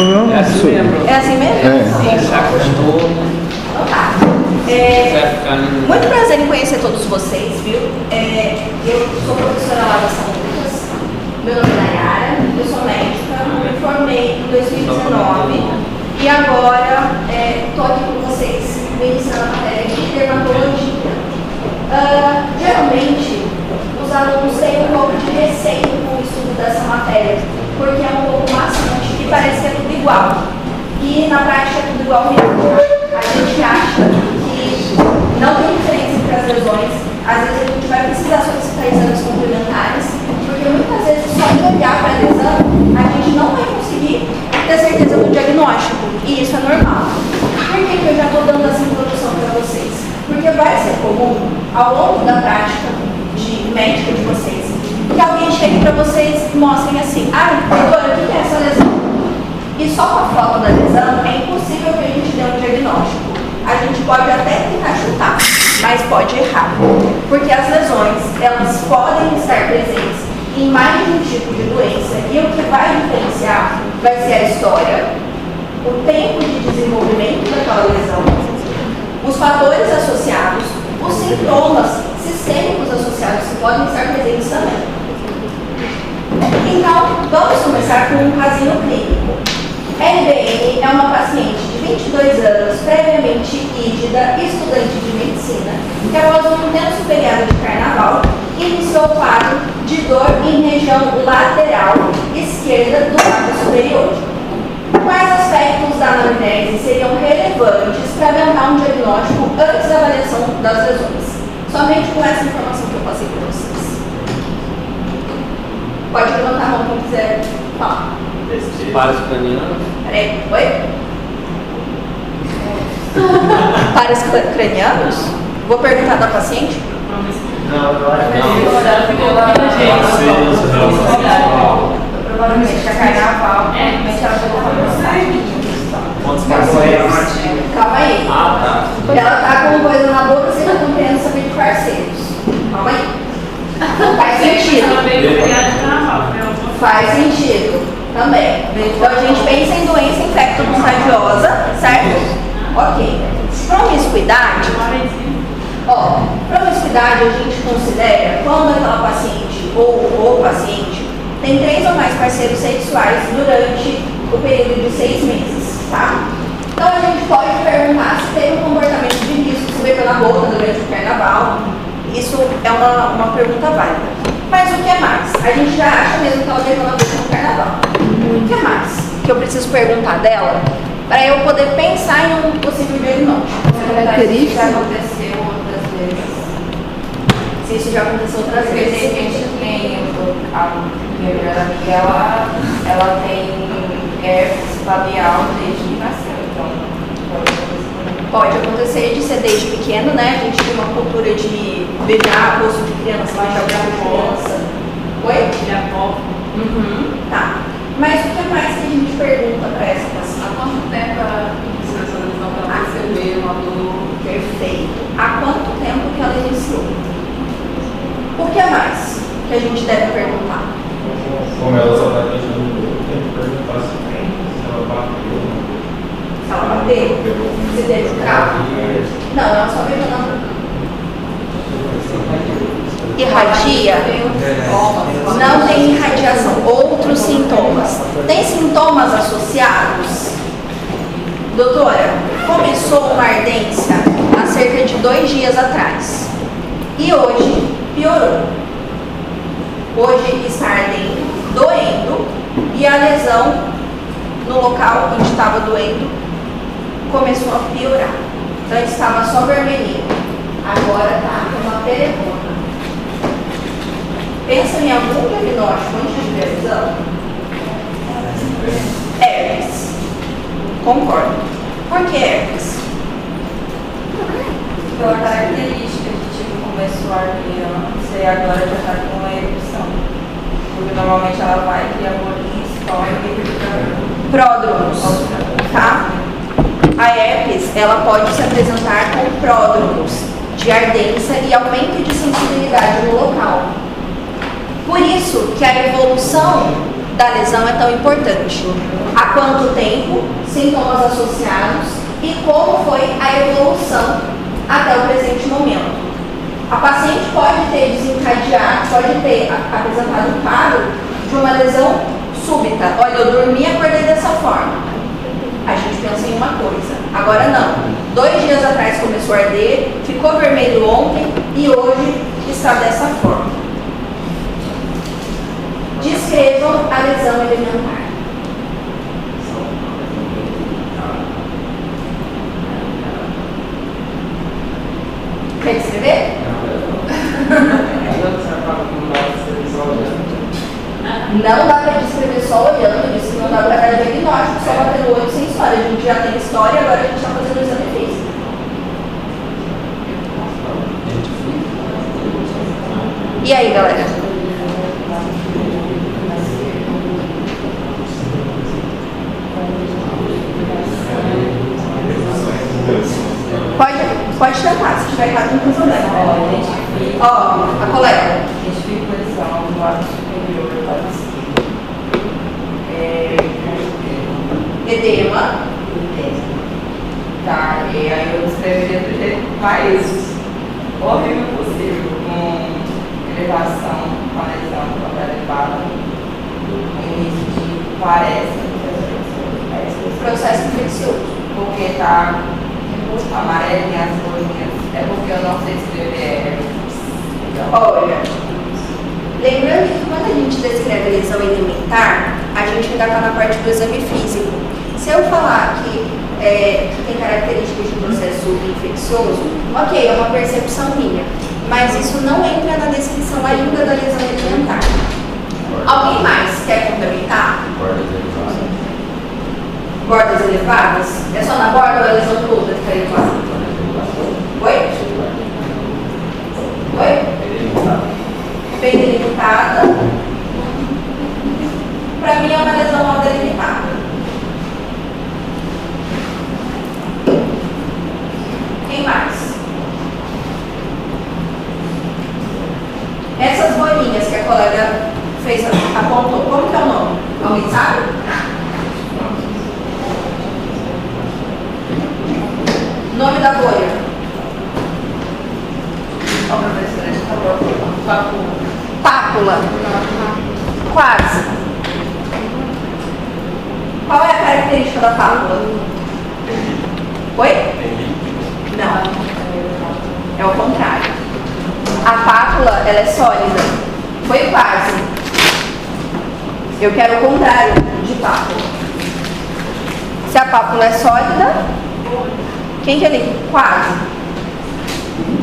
problema É assim mesmo. É assim mesmo? É. Se acostumou. Então tá. Vai ficando. Muito prazer em conhecer todos vocês, viu? Eu sou professora lá da São Lucas, meu nome é Nayara, eu sou médica, me formei em 2019 e agora estou aqui com vocês, me iniciando a matéria de dermatologia. Geralmente, os alunos têm um pouco de receio com o estudo dessa matéria, porque é um pouco maçante e parece que é tudo igual. E na prática é tudo igual mesmo. A gente acha que não tem diferença entre as lesões. Às vezes a gente vai precisar solicitar exames complementares, porque muitas vezes só de olhar para a lesão a gente não vai conseguir ter certeza do diagnóstico. E isso é normal. Por que eu já estou dando essa introdução para vocês? Porque vai ser comum, ao longo da prática de médica de vocês, que alguém chegue para vocês e mostrem assim: doutora, o que é essa lesão? E só com a foto da lesão é impossível que a gente dê um diagnóstico. A gente pode até tentar chutar, mas pode errar. Porque as lesões, elas podem estar presentes em mais de um tipo de doença e o que vai diferenciar vai ser a história, o tempo de desenvolvimento daquela lesão, os fatores associados, os sintomas sistêmicos associados que podem estar presentes também. Então, vamos começar com um casinho clínico. LBN é uma paciente de 22 anos, previamente rígida, estudante de medicina, que após um intenso feriado de carnaval, iniciou o quadro de dor em região lateral esquerda do lábio superior. Quais aspectos da anamnese seriam relevantes para aventar um diagnóstico antes da avaliação das lesões? Somente com essa informação que eu passei para vocês. Pode levantar a mão quem quiser falar. Pares cranianos. Peraí, oi? Pares cranianos? Vou perguntar da paciente? Não, eu acho que provavelmente é carnaval, provavelmente ela pegou Calma aí. Ela tá com coisa na boca, você tá contendo saber de parceiros. Calma aí. Faz sentido. Faz sentido. Também. Então a gente pensa em doença infecto-contagiosa, certo? Ok. Promiscuidade. Promiscuidade a gente considera quando aquela paciente ou o paciente tem 3 ou mais parceiros sexuais durante o período de 6 meses, tá? Então a gente pode perguntar se teve um comportamento de risco, se beijou na boca durante o carnaval. Isso é uma pergunta válida. Mas o que é mais? A gente já acha mesmo que ela beijou na boca no carnaval. O que é mais que eu preciso perguntar dela para eu poder pensar em um possível diagnóstico? Isso já aconteceu outras vezes. Se isso já aconteceu outras Porque de vezes. repente tem a minha melhor amiga, ela tem herpes labial desde que nasceu, então Pode acontecer de ser desde pequeno, né? A gente tem uma cultura de beijar rosto de criança, beijar o braço de criança. Oi? Tá. Mas o que mais que a gente pergunta para essa paciente? Há quanto tempo ela percebeu uma dor? Perfeito. Há quanto tempo que ela iniciou? O que mais que a gente deve perguntar? como ela só está deixando dor, tem que perguntar se tem, se ela bateu. Se ela bateu? Se teve um carro? Não, ela só beijou na boca. Irradia? Não tem irradiação. Outros sintomas. Tem sintomas associados? Doutora, começou uma ardência há cerca de 2 dias atrás. E hoje piorou. Hoje está ardendo, doendo, e a lesão no local onde estava doendo começou a piorar. Antes estava só vermelhinho. Agora está com uma perebona. Pensa em algum diagnóstico antes de ver a lesão? Herpes. Concordo. Por que herpes? pela característica de tipo começou a arder antes e agora já está com uma erupção. Porque normalmente ela vai criar bolinha, história e fica Pródromos, tá? A herpes, ela pode se apresentar com pródromos de ardência e aumento de sensibilidade no local. Por isso que a evolução da lesão é tão importante. Há quanto tempo, sintomas associados e como foi a evolução até o presente momento. A paciente pode ter desencadeado, pode ter apresentado um quadro de uma lesão súbita. Olha, eu dormi e acordei dessa forma. A gente pensa em uma coisa. Agora não. 2 dias atrás começou a arder, ficou vermelho ontem e hoje está dessa forma. Descrevam a lesão elementar. Quer descrever? Não dá para descrever só olhando, disse que não dá para dar diagnóstico só batendo o olho sem história. A gente já tem história, agora a gente está fazendo o exame físico. E aí, galera? Pode tentar, se tiver errado, não tem problema. Ó, a colega. Identifico lesão do lado superior do lado esquerdo. Edema. Tá, e aí eu descreveria do jeito mais horrível possível, com elevação, com a lesão toda elevada, início de parece Processo infeccioso. porque tá amarelinha, as bolinhas, é porque eu não sei escrever. Olha, lembrando que quando a gente descreve a lesão elementar, a gente ainda está na parte do exame físico. Se eu falar que tem características de processo infeccioso, ok, é uma percepção minha, mas isso não entra na descrição ainda da lesão elementar. Alguém mais quer complementar? Bordas elevadas? É só na borda ou a lesão toda que está elevada? Oi? Oi? Bem delimitada. Para mim é uma lesão mal delimitada. Quem mais? Essas bolinhas que a colega fez, apontou, como que é o nome? Alguém sabe? Nome da bolha? Ó, professora, por favor. Pápula. Quase. Qual é a característica da pápula? Oi? Não. É o contrário. A pápula, ela é sólida. Foi quase. Eu quero o contrário de pápula. Se a pápula é sólida, quem que ele? Quase.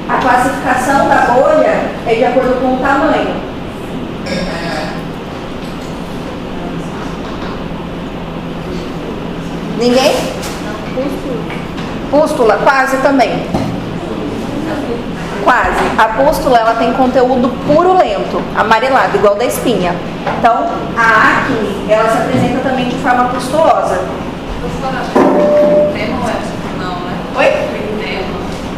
A classificação da bolha é de acordo com o tamanho. Ninguém? Pústula, quase também. Quase. A pústula, ela tem conteúdo purulento, amarelado, igual da espinha. Então, a acne, ela se apresenta também de forma pustulosa. Tema ou é? Não, né? Oi? Tema.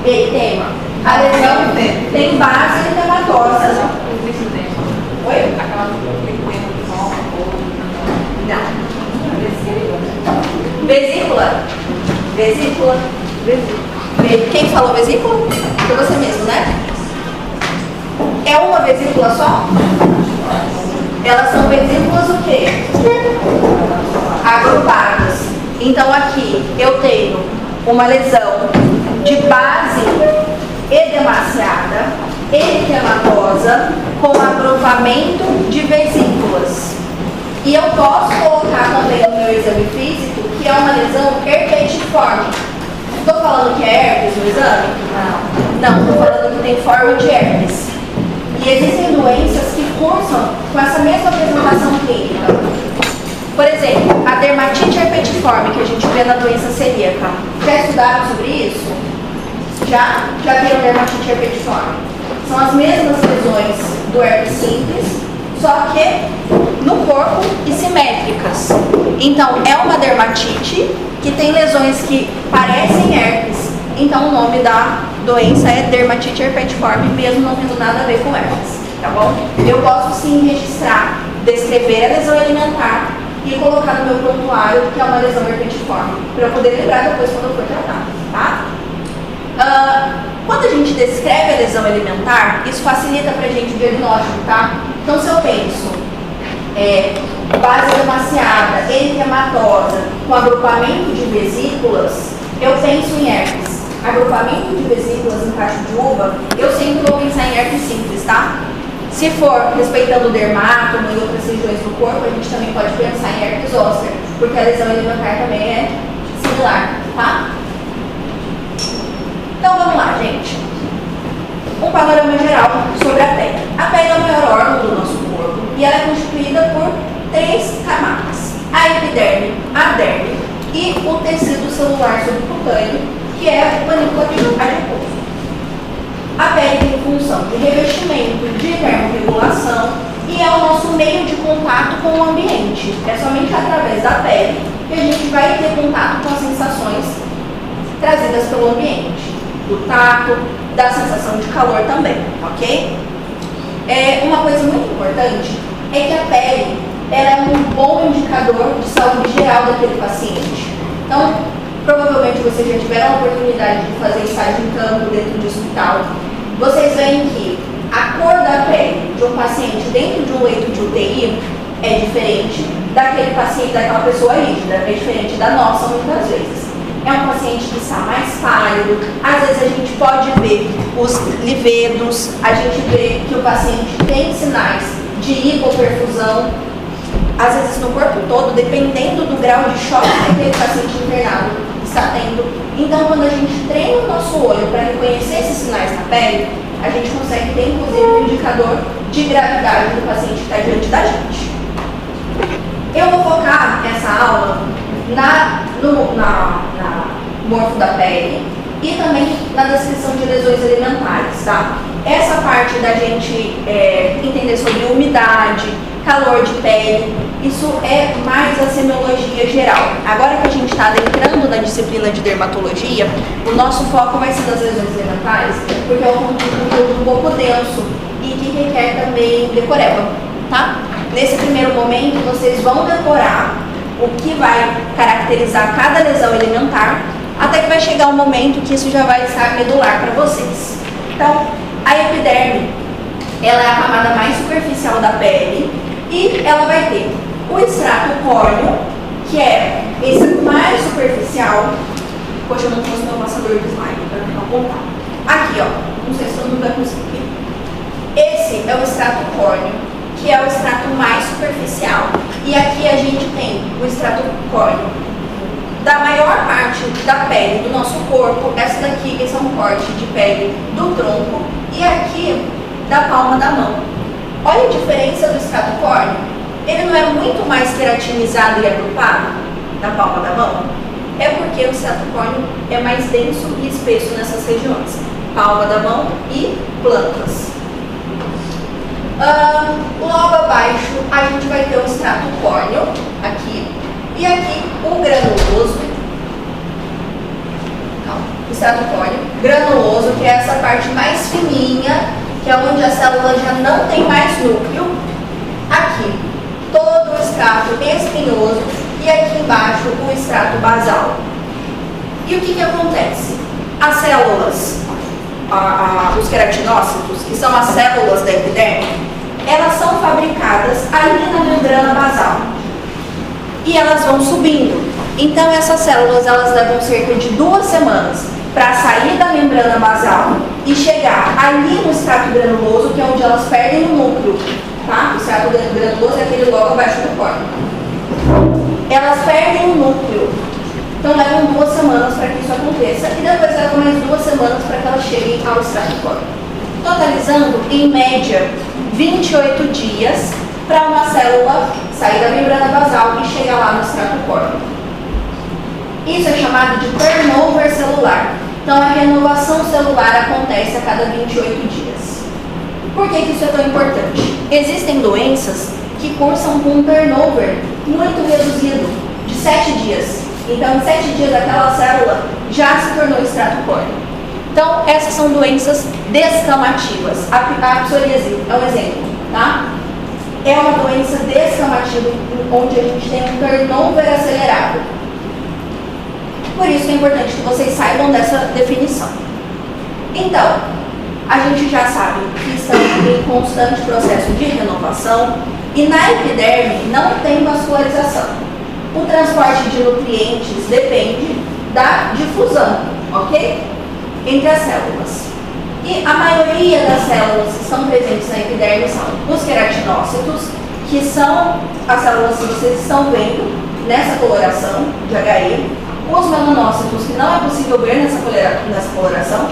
Eritema. A lesão tem base eritematosa. Existe tema. Oi? Aquela que tem tema de mão, ou Não. Vesícula. Vesícula. Quem falou vesícula? Foi você mesmo, né? É uma vesícula só? Elas são vesículas o quê? Agrupadas. Então aqui eu tenho uma lesão de base edemaciada, eritematosa, com agrupamento de vesículas. E eu posso colocar também no meu exame físico que é uma lesão herpetiforme. Estou falando que é herpes no exame? Não, estou falando que tem forma de herpes. E existem doenças que cursam com essa mesma apresentação clínica. Por exemplo, a dermatite herpetiforme que a gente vê na doença celíaca. Já estudaram sobre isso? Já viram dermatite herpetiforme? São as mesmas lesões do herpes simples, só que no corpo e simétricas. Então, é uma dermatite que tem lesões que parecem herpes. Então, o nome da doença é dermatite herpetiforme, mesmo não tendo nada a ver com herpes, tá bom? Eu posso sim registrar descrever a lesão alimentar e colocar no meu prontuário que é uma lesão herpetiforme, para eu poder lembrar depois quando eu for tratar, tá? Quando a gente descreve a lesão alimentar, isso facilita para a gente o diagnóstico, tá? Então, se eu penso base demasiada, eritematosa, com agrupamento de vesículas, eu penso em herpes. Agrupamento de vesículas em cacho de uva, eu sempre vou pensar em herpes simples, tá? Se for respeitando o dermátomo e outras regiões do corpo, a gente também pode pensar em herpes zoster, porque a lesão alimentar também é similar, tá? Então vamos lá, gente. Um panorama geral sobre a pele. A pele é o maior órgão do nosso corpo e ela é constituída por 3 camadas: a epiderme, a derme e o tecido celular subcutâneo, que é o panículo adiposo. A pele tem função de revestimento, de termorregulação e é o nosso meio de contato com o ambiente. É somente através da pele que a gente vai ter contato com as sensações trazidas pelo ambiente, do tato, da sensação de calor também, ok? Uma coisa muito importante é que a pele ela é um bom indicador de saúde geral daquele paciente. Então, provavelmente vocês já tiveram a oportunidade de fazer estágio em campo dentro do hospital. Vocês veem que a cor da pele de um paciente dentro de um leito de UTI é diferente daquele paciente, daquela pessoa rígida, é diferente da nossa muitas vezes. É um paciente que está mais pálido, às vezes a gente pode ver os livedos, a gente vê que o paciente tem sinais de hipoperfusão, às vezes no corpo todo, dependendo do grau de choque que aquele paciente internado está tendo. Então, quando a gente treina o nosso olho para reconhecer esses sinais na pele, a gente consegue ter, inclusive, um indicador de gravidade do paciente que está diante da gente. Eu vou focar essa aula no morfo da pele e também na descrição de lesões alimentares, tá? Essa parte da gente entender sobre umidade, calor de pele, isso é mais a semiologia geral. Agora que a gente está adentrando na disciplina de dermatologia, o nosso foco vai ser das lesões alimentares, porque é um conteúdo um pouco denso e que requer também decoreba, tá? Nesse primeiro momento, vocês vão decorar o que vai caracterizar cada lesão alimentar, até que vai chegar um momento que isso já vai estar medular para vocês. Então, a epiderme, ela é a camada mais superficial da pele e ela vai ter o extrato córneo, que é esse mais superficial. Poxa, eu não trouxe meu passador de slide para não apontar. Aqui, ó, não sei se todo mundo vai conseguir. Esse é o extrato córneo, que é o extrato mais superficial. E aqui a gente tem o extrato córneo da maior parte da pele do nosso corpo. Essa daqui, esse é um corte de pele do tronco. E aqui, da palma da mão. Olha a diferença do extrato córneo. Ele não é muito mais queratinizado e agrupado na palma da mão? É porque o extrato córneo é mais denso e espesso nessas regiões. Palma da mão e plantas. Logo abaixo a gente vai ter o extrato córneo, aqui, e aqui o granuloso, o extrato córneo, granuloso, que é essa parte mais fininha, que é onde a célula já não tem mais núcleo. Aqui, todo o extrato espinhoso e aqui embaixo o extrato basal. E o que acontece? As células, os queratinócitos, que são as células da epiderme, elas são fabricadas ali na membrana basal e elas vão subindo. Então essas células elas levam cerca de 2 semanas para sair da membrana basal e chegar ali no extrato granuloso, que é onde elas perdem o núcleo, tá? O extrato granuloso é aquele logo abaixo do córneo. Elas perdem o núcleo, então levam 2 semanas para que isso aconteça e depois levam mais 2 semanas para que elas cheguem ao extrato córneo. Totalizando, em média, 28 dias para uma célula sair da membrana basal e chegar lá no extrato córneo. Isso é chamado de turnover celular. Então, a renovação celular acontece a cada 28 dias. Por que isso é tão importante? Existem doenças que cursam com um turnover muito reduzido, de 7 dias. Então, em 7 dias, aquela célula já se tornou extrato córneo. Então, essas são doenças descamativas. A psoríase é um exemplo, tá? é uma doença descamativa, onde a gente tem um turnover acelerado. Por isso que é importante que vocês saibam dessa definição. Então, a gente já sabe que estamos em constante processo de renovação e na epiderme não tem vascularização. O transporte de nutrientes depende da difusão, ok? Entre as células. E a maioria das células que estão presentes na epiderme são os queratinócitos, que são as células que vocês estão vendo nessa coloração de HE, os melanócitos, que não é possível ver nessa coloração,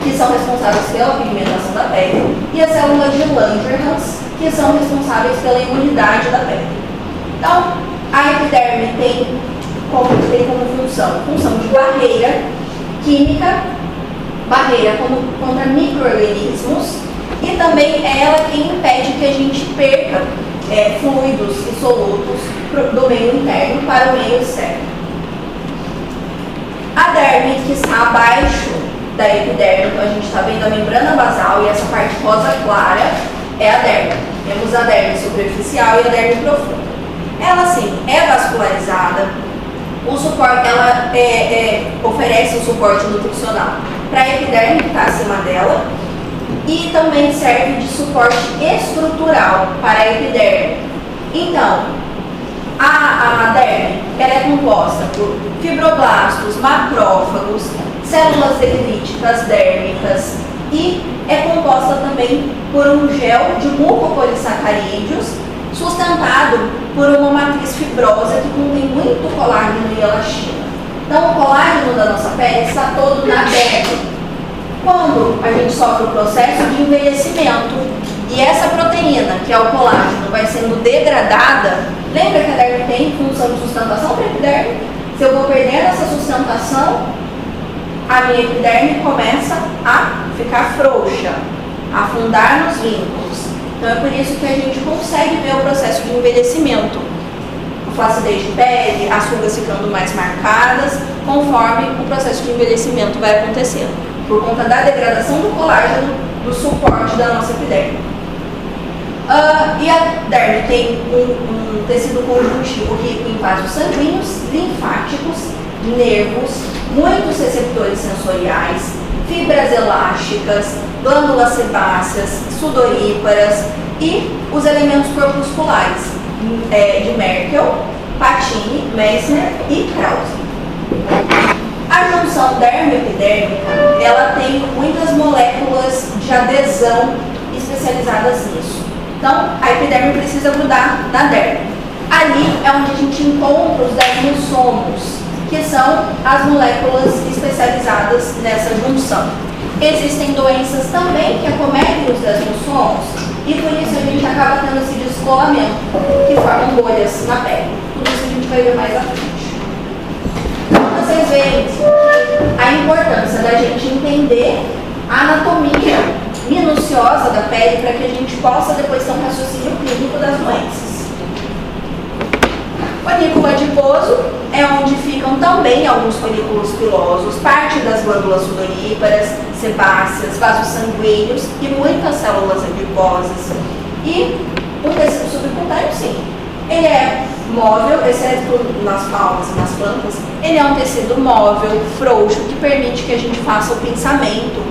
que são responsáveis pela pigmentação da pele, e as células de Langerhans, que são responsáveis pela imunidade da pele. Então, a epiderme tem como função de barreira química, barreira contra micro-organismos, e também é ela quem impede que a gente perca fluidos e solutos do meio interno para o meio externo. A derme, que está abaixo da epiderme, então a gente está vendo a membrana basal e essa parte rosa clara é a derme. Temos a derme superficial e a derme profunda. Ela sim é vascularizada, o suporte, ela oferece um suporte nutricional para a epiderme que está acima dela e também serve de suporte estrutural para a epiderme. Então, a derme ela é composta por fibroblastos, macrófagos, células dendríticas dérmicas e é composta também por um gel de mucopolissacarídeos sustentado por uma matriz fibrosa que contém muito colágeno e elastina. Então, o colágeno da nossa pele está todo na derme. Quando a gente sofre o processo de envelhecimento e essa proteína, que é o colágeno, vai sendo degradada, lembra que a derme tem função de sustentação para a epiderme? Se eu vou perdendo essa sustentação, a minha epiderme começa a ficar frouxa, a afundar nos vínculos. Então é por isso que a gente consegue ver o processo de envelhecimento. A flacidez de pele, as rugas ficando mais marcadas, conforme o processo de envelhecimento vai acontecendo, por conta da degradação do colágeno, do suporte da nossa epiderme. E a derme tem um tecido conjuntivo rico em vasos sanguíneos, linfáticos, nervos, muitos receptores sensoriais, fibras elásticas, glândulas sebáceas, sudoríparas e os elementos corpusculares de Merkel, Patini, Meissner e Krause. A junção dermo-epidérmica, ela tem muitas moléculas de adesão especializadas nisso. Então, a epiderme precisa grudar na derme. Ali é onde a gente encontra os desmossomos, que são as moléculas especializadas nessa junção. Existem doenças também que acometem os desmossomos e por isso a gente acaba tendo esse descolamento, que formam bolhas na pele. Tudo isso a gente vai ver mais à frente. Então, vocês veem a importância da gente entender a anatomia minuciosa da pele para que a gente possa depois ter um raciocínio clínico das doenças. Folículo adiposo é onde ficam também alguns folículos pilosos, parte das glândulas sudoríparas, sebáceas, vasos sanguíneos e muitas células adiposas. E o tecido subcutâneo, sim, ele é móvel, exceto nas palmas e nas plantas, ele é um tecido móvel, frouxo, que permite que a gente faça o pensamento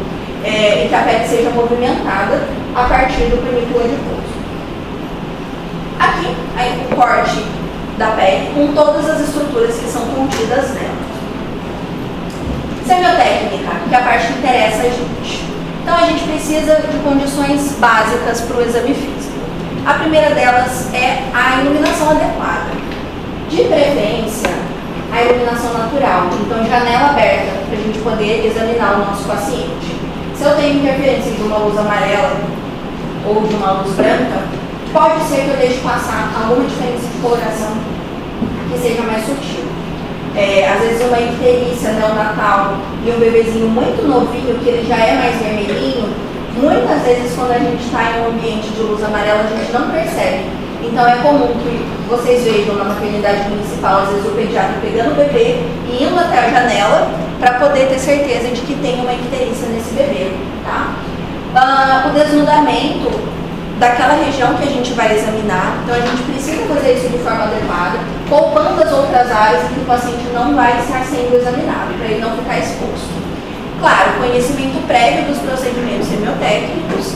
e que a pele seja movimentada a partir do folículo adiposo. Aqui, aí, o corte da pele com todas as estruturas que são contidas nela. Semiotécnica, que é a parte que interessa a gente. Então, a gente precisa de condições básicas para o exame físico. A primeira delas é a iluminação adequada. De preferência, a iluminação natural. Então, janela aberta, para a gente poder examinar o nosso paciente. Se eu tenho interferência de uma luz amarela ou de uma luz branca, pode ser que eu deixe passar alguma diferença de coloração que seja mais sutil. Às vezes uma icterícia neonatal e um bebezinho muito novinho, que ele já é mais vermelhinho, muitas vezes quando a gente está em um ambiente de luz amarela, a gente não percebe. Então é comum que vocês vejam na maternidade municipal, às vezes o pediatra pegando o bebê e indo até a janela para poder ter certeza de que tem uma icterícia nesse bebê. Tá? O desnudamento daquela região que a gente vai examinar. Então a gente precisa fazer isso de forma adequada, poupando as outras áreas em que o paciente não vai estar sendo examinado, para ele não ficar exposto. Claro, conhecimento prévio dos procedimentos semiotécnicos,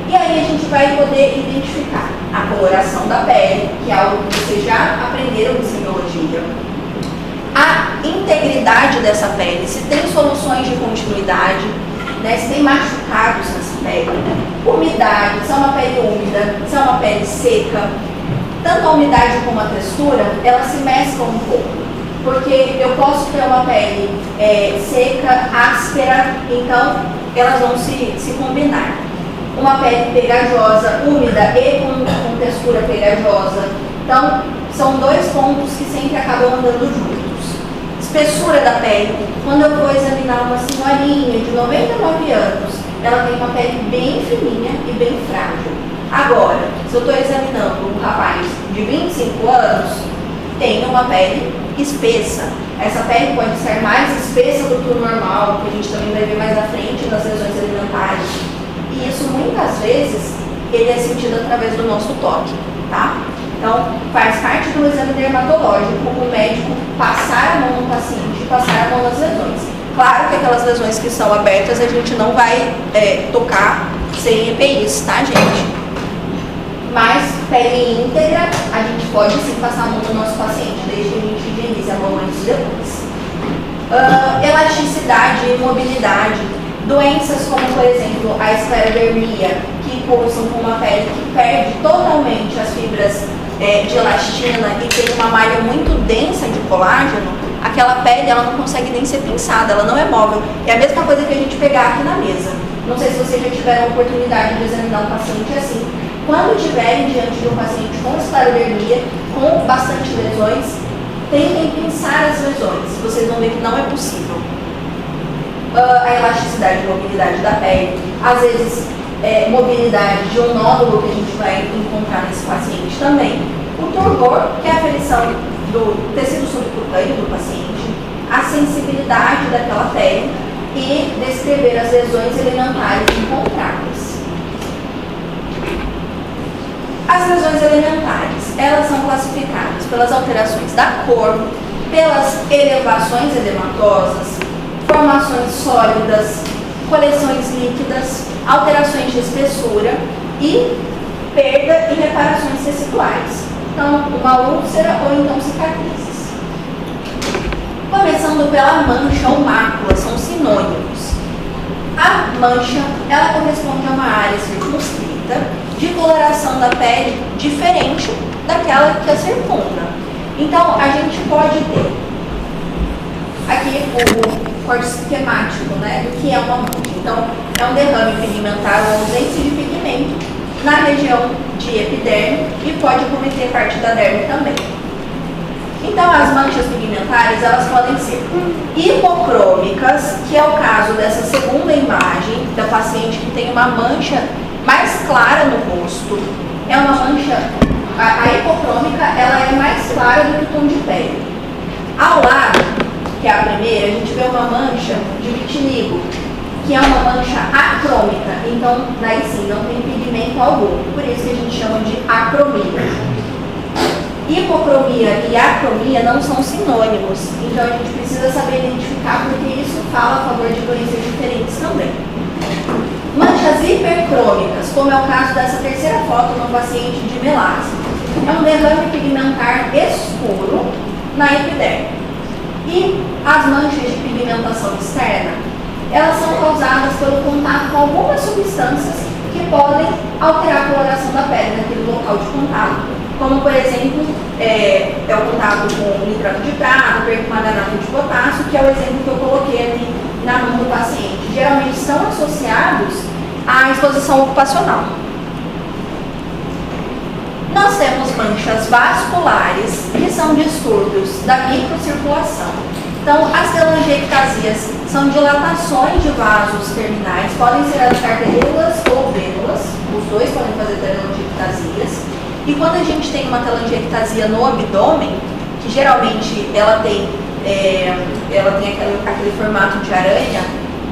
e aí a gente vai poder identificar a coloração da pele, que é algo que vocês já aprenderam em semiologia, a integridade dessa pele, se tem soluções de continuidade, né, se tem machucados nessa pele, umidade, se é uma pele úmida, se é uma pele seca. Tanto a umidade como a textura, elas se mesclam um pouco, porque eu posso ter uma pele seca, áspera, então elas vão se combinar. Uma pele pegajosa, úmida e com textura pegajosa. Então, são dois pontos que sempre acabam andando juntos. Espessura da pele. Quando eu vou examinar uma senhorinha de 99 anos, ela tem uma pele bem fininha e bem frágil. Agora, se eu estou examinando um rapaz de 25 anos, tem uma pele espessa. Essa pele pode ser mais espessa do que o normal, que a gente também vai ver mais à frente nas lesões alimentares. E isso, muitas vezes, ele é sentido através do nosso toque, tá? Então, faz parte do exame dermatológico o médico passar a mão no paciente e passar a mão nas lesões. Claro que aquelas lesões que são abertas a gente não vai tocar sem EPIs, tá, gente? Mas pele íntegra, a gente pode sim passar a mão no nosso paciente, desde que a gente higienize a mão antes e depois. Elasticidade e mobilidade. Doenças como, por exemplo, a esclerodermia, que cursam com uma pele que perde totalmente as fibras de elastina e tem uma malha muito densa de colágeno, aquela pele ela não consegue nem ser pinçada, ela não é móvel. É a mesma coisa que a gente pegar aqui na mesa. Não sei se vocês já tiveram a oportunidade de examinar um paciente assim. Quando estiverem diante de um paciente com esclerodermia, com bastante lesões, tentem pinçar as lesões. Vocês vão ver que não é possível. A elasticidade e mobilidade da pele, às vezes mobilidade de um nódulo que a gente vai encontrar nesse paciente também. O turgor, que é a aferição do tecido subcutâneo do paciente, a sensibilidade daquela pele e descrever as lesões elementares encontradas. As lesões elementares, elas são classificadas pelas alterações da cor, pelas elevações edematosas, formações sólidas, coleções líquidas, alterações de espessura e perda e reparações teciduais. Então, uma úlcera ou então cicatrizes. Começando pela mancha ou mácula, são sinônimos. A mancha, ela corresponde a uma área circunscrita de coloração da pele diferente daquela que a circunda. Então, a gente pode ter aqui o corte esquemático, né, do que é uma mancha. Então, é um derrame pigmentar ou ausência de pigmento na região de epiderme e pode cometer parte da derme também. Então, as manchas pigmentares, elas podem ser hipocrômicas, que é o caso dessa segunda imagem da paciente que tem uma mancha mais clara no rosto. É uma mancha, a hipocrômica, ela é mais clara do que o tom de pele. Ao lado, que é a primeira, a gente vê uma mancha de vitiligo, que é uma mancha acrômica, então daí sim não tem pigmento algum, por isso que a gente chama de acromia. Hipocromia e acromia não são sinônimos, então a gente precisa saber identificar porque isso fala a favor de doenças diferentes também. Manchas hipercrômicas, como é o caso dessa terceira foto no paciente de melasma, é um derrame pigmentar escuro na epiderme. E as manchas de pigmentação externa, elas são causadas pelo contato com algumas substâncias que podem alterar a coloração da pele naquele local de contato. Como, por exemplo, é o contato com nitrato de prata, percmanganato de potássio, que é o exemplo que eu coloquei ali na mão do paciente. Geralmente são associados à exposição ocupacional. Nós temos manchas vasculares, que são distúrbios da microcirculação. Então, as telangiectasias são dilatações de vasos terminais, podem ser as arteriolas ou vênulas, os dois podem fazer telangiectasias. E quando a gente tem uma telangiectasia no abdômen, que geralmente ela tem aquele formato de aranha,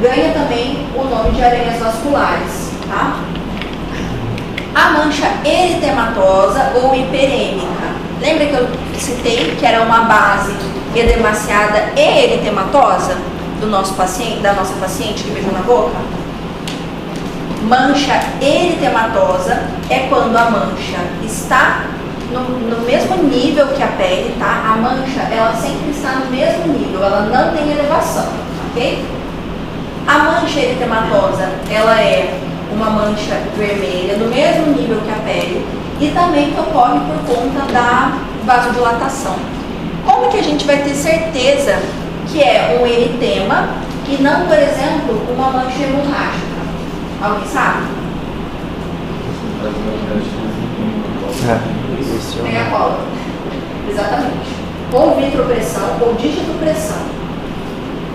ganha também o nome de aranhas vasculares, tá? mancha eritematosa ou hiperêmica. Lembra que eu citei que era uma base edemaciada e eritematosa do nosso paciente, da nossa paciente que beijou na boca? Mancha eritematosa é quando a mancha está no mesmo nível que a pele, tá? A mancha, ela sempre está no mesmo nível, ela não tem elevação, ok? A mancha eritematosa, ela é uma mancha vermelha, no mesmo nível que a pele, e também que ocorre por conta da vasodilatação. Como que a gente vai ter certeza que é um eritema e não, por exemplo, uma mancha hemorrágica? Alguém sabe? Tem a cola. Exatamente. Ou vitropressão ou digitopressão.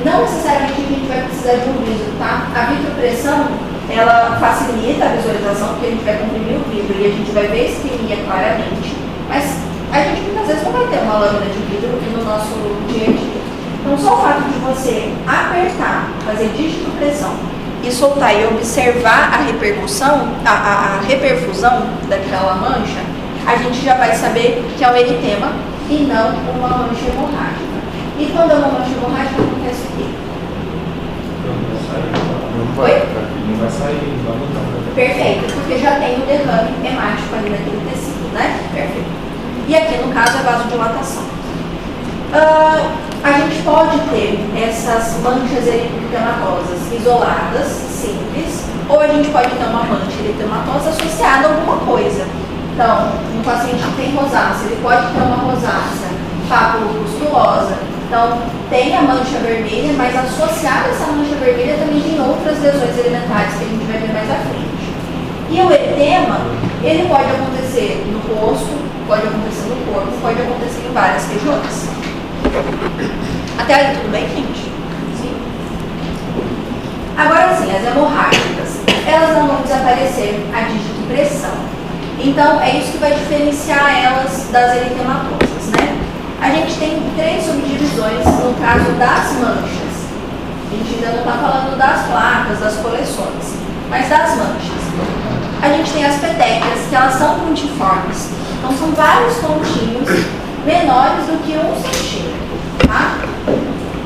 Não necessariamente a gente vai precisar de um vidro, tá? A vitropressão, ela facilita a visualização, porque a gente vai comprimir o vidro e a gente vai ver a espinha claramente. Mas a gente muitas vezes não vai ter uma lâmina de vidro no nosso dia a dia. Então, só o fato de você apertar, fazer digitopressão e soltar e observar a repercussão, a reperfusão daquela mancha, a gente já vai saber que é um eritema e não uma mancha hemorrágica. E quando é uma mancha hemorrágica, acontece o quê? Não vai sair, não vai voltar. Perfeito, porque já tem o derrame hemático ali naquele tecido, né? Perfeito. E aqui, no caso, é vasodilatação. A gente pode ter essas manchas eritematosas isoladas, simples, ou a gente pode ter uma mancha eritematosa associada a alguma coisa. Então, um paciente que tem rosácea, ele pode ter uma rosácea papulopustulosa. Então, tem a mancha vermelha, mas associada a essa mancha vermelha também tem outras lesões alimentares que a gente vai ver mais à frente. E o eritema, ele pode acontecer no rosto, pode acontecer no corpo, pode acontecer em várias regiões. Até aí, tudo bem, gente? Sim. Agora sim, as hemorrágicas, elas não vão desaparecer a digitopressão. Então, é isso que vai diferenciar elas das eritematosas, né? A gente tem 3 subdivisões no caso das manchas. A gente ainda não está falando das placas, das coleções, mas das manchas. A gente tem as petequias, que elas são puntiformes. Então, são vários pontinhos menores do que 1 centímetro, tá?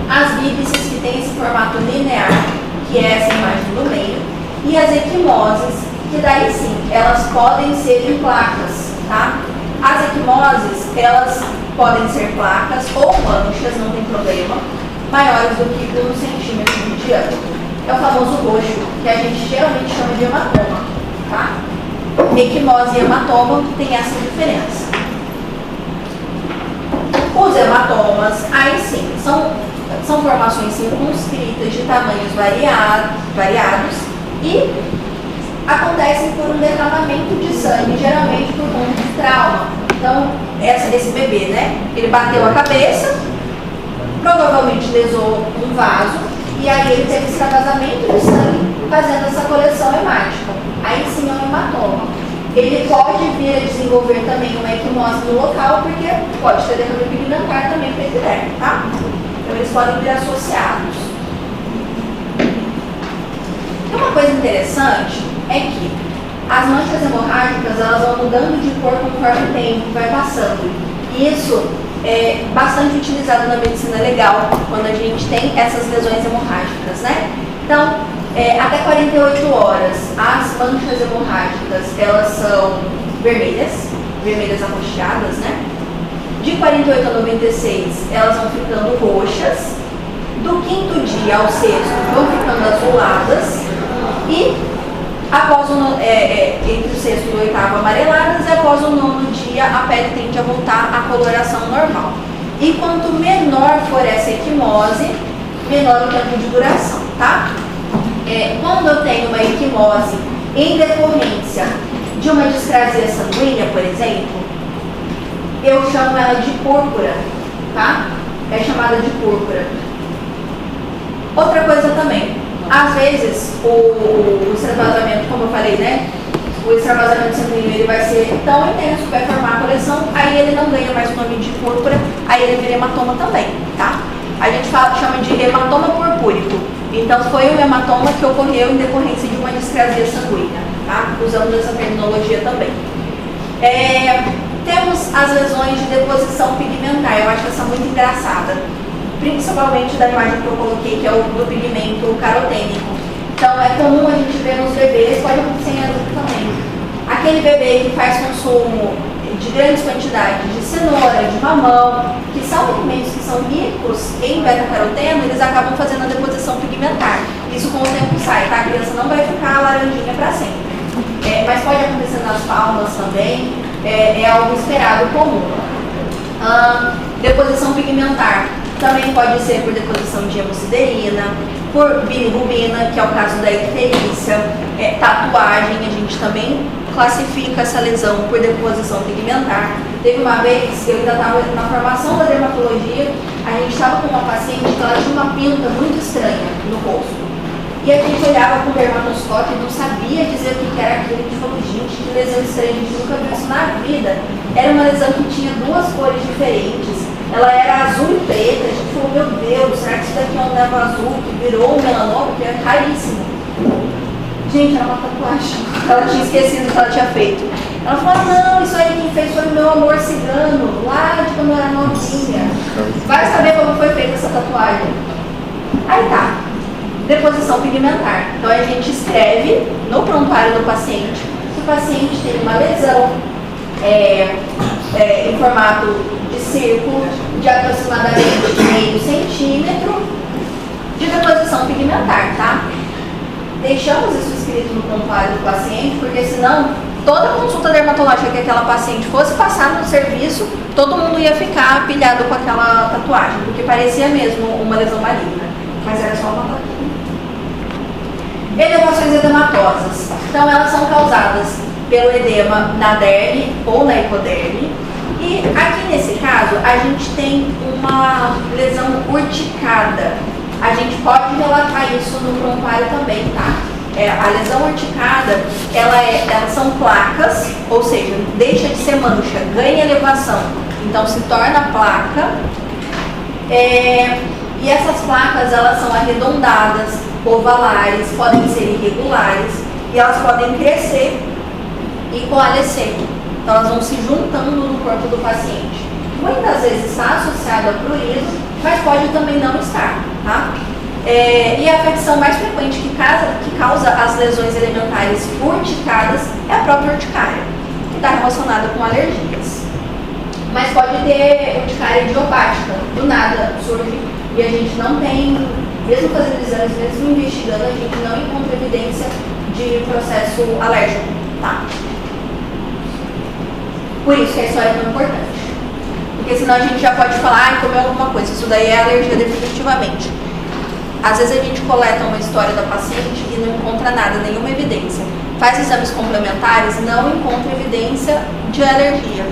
As bíbices, que tem esse formato linear, que é essa imagem do meio, e as equimoses, que daí sim, elas podem ser em placas, tá? As equimoses, elas podem ser placas ou manchas, não tem problema, maiores do que 1 centímetro de diâmetro. É o famoso roxo, que a gente geralmente chama de hematoma, tá? Equimose e hematoma tem essa diferença. Os hematomas, aí sim, são formações circunscritas de tamanhos variados e acontecem por um derramamento de sangue, geralmente por conta de trauma. Então, esse bebê, né? Ele bateu a cabeça, provavelmente lesou um vaso, e aí ele teve extravasamento de sangue, fazendo essa coleção hemática. Aí sim é um hematoma. Ele pode vir a desenvolver também uma equimose no local, porque pode ter derrame pigmentar também para epiderme, tá? Então, eles podem vir associados. E uma coisa interessante é que as manchas hemorrágicas, elas vão mudando de cor conforme o tempo vai passando. E isso é bastante utilizado na medicina legal, quando a gente tem essas lesões hemorrágicas, né? Então, até 48 horas, as manchas hemorrágicas, elas são vermelhas arroxeadas, né? De 48 a 96, elas vão ficando roxas. Do 5º dia ao 6º, vão ficando azuladas. E após entre o 6º e o 8º amareladas, e após o 9º dia a pele tende a voltar à coloração normal. E quanto menor for essa equimose, menor o tempo de duração, tá? Quando eu tenho uma equimose em decorrência de uma discrasia sanguínea, por exemplo, eu chamo ela de púrpura, tá? É chamada de púrpura. Outra coisa também, às vezes o extravasamento, como eu falei, né? O extravasamento sanguíneo, ele vai ser tão intenso que vai formar a coleção, aí ele não ganha mais o nome de púrpura, aí ele vira hematoma também, tá? A gente chama de hematoma purpúrico. Então foi um hematoma que ocorreu em decorrência de uma discrasia sanguínea, tá? Usamos essa terminologia também. Temos as lesões de deposição pigmentar, eu acho essa muito engraçada, principalmente da imagem que eu coloquei, que é o do pigmento carotênico. Então é comum a gente ver nos bebês, pode acontecer em adulto também, aquele bebê que faz consumo de grandes quantidades de cenoura, de mamão, que são pigmentos que são ricos em beta-caroteno, eles acabam fazendo a deposição pigmentar. Isso com o tempo sai, tá? A criança não vai ficar laranjinha para sempre. Mas pode acontecer nas palmas também, é algo esperado comum. Deposição pigmentar também pode ser por deposição de hemosiderina, por bilirrubina, que é o caso da icterícia, tatuagem, a gente também classifica essa lesão por deposição pigmentar. Teve uma vez, eu ainda estava na formação da dermatologia, a gente estava com uma paciente que ela tinha uma pinta muito estranha no rosto. E a gente olhava com o dermatoscópio e não sabia dizer o que era aquilo. A gente falou, gente, que lesão estranha, a gente nunca viu isso na vida. Era uma lesão que tinha duas cores diferentes. Ela era azul e preta. A gente falou, meu Deus, será que isso daqui é um névoa azul que virou um melanoma? Que é raríssimo. Gente, era uma tatuagem. Ela tinha esquecido que ela tinha feito. Ela falou, não, isso aí quem fez foi o meu amor cigano, lá de quando eu era novinha. Vai saber como foi feita essa tatuagem. Aí tá. Deposição pigmentar. Então a gente escreve no prontuário do paciente que o paciente tem uma lesão em formato de círculo de aproximadamente meio centímetro de deposição pigmentar, tá? Deixamos isso escrito no prontuário do paciente, porque senão toda consulta dermatológica que aquela paciente fosse passar no serviço, todo mundo ia ficar pilhado com aquela tatuagem, porque parecia mesmo uma lesão maligna, mas era só uma tatuagem. Elevações edematosas. Então, elas são causadas pelo edema na derme ou na hipoderme. E aqui nesse caso, a gente tem uma lesão urticada. A gente pode relatar isso no prontuário também, tá? A lesão urticada, elas são placas, ou seja, deixa de ser mancha, ganha elevação, então se torna placa. E essas placas, elas são arredondadas, ovalares, podem ser irregulares e elas podem crescer e coalescer. Então elas vão se juntando no corpo do paciente. Muitas vezes está associado a prurido, mas pode também não estar, tá? E a afecção mais frequente que causa as lesões elementares urticadas é a própria urticária, que está relacionada com alergias. Mas pode ter urticária idiopática, do nada surge, e a gente não tem, mesmo fazendo exames, mesmo investigando, a gente não encontra evidência de processo alérgico, tá? Por isso que a história é tão importante. Porque senão a gente já pode falar, comeu alguma coisa, isso daí é alergia definitivamente. Às vezes a gente coleta uma história da paciente e não encontra nada, nenhuma evidência. Faz exames complementares, não encontra evidência de alergia.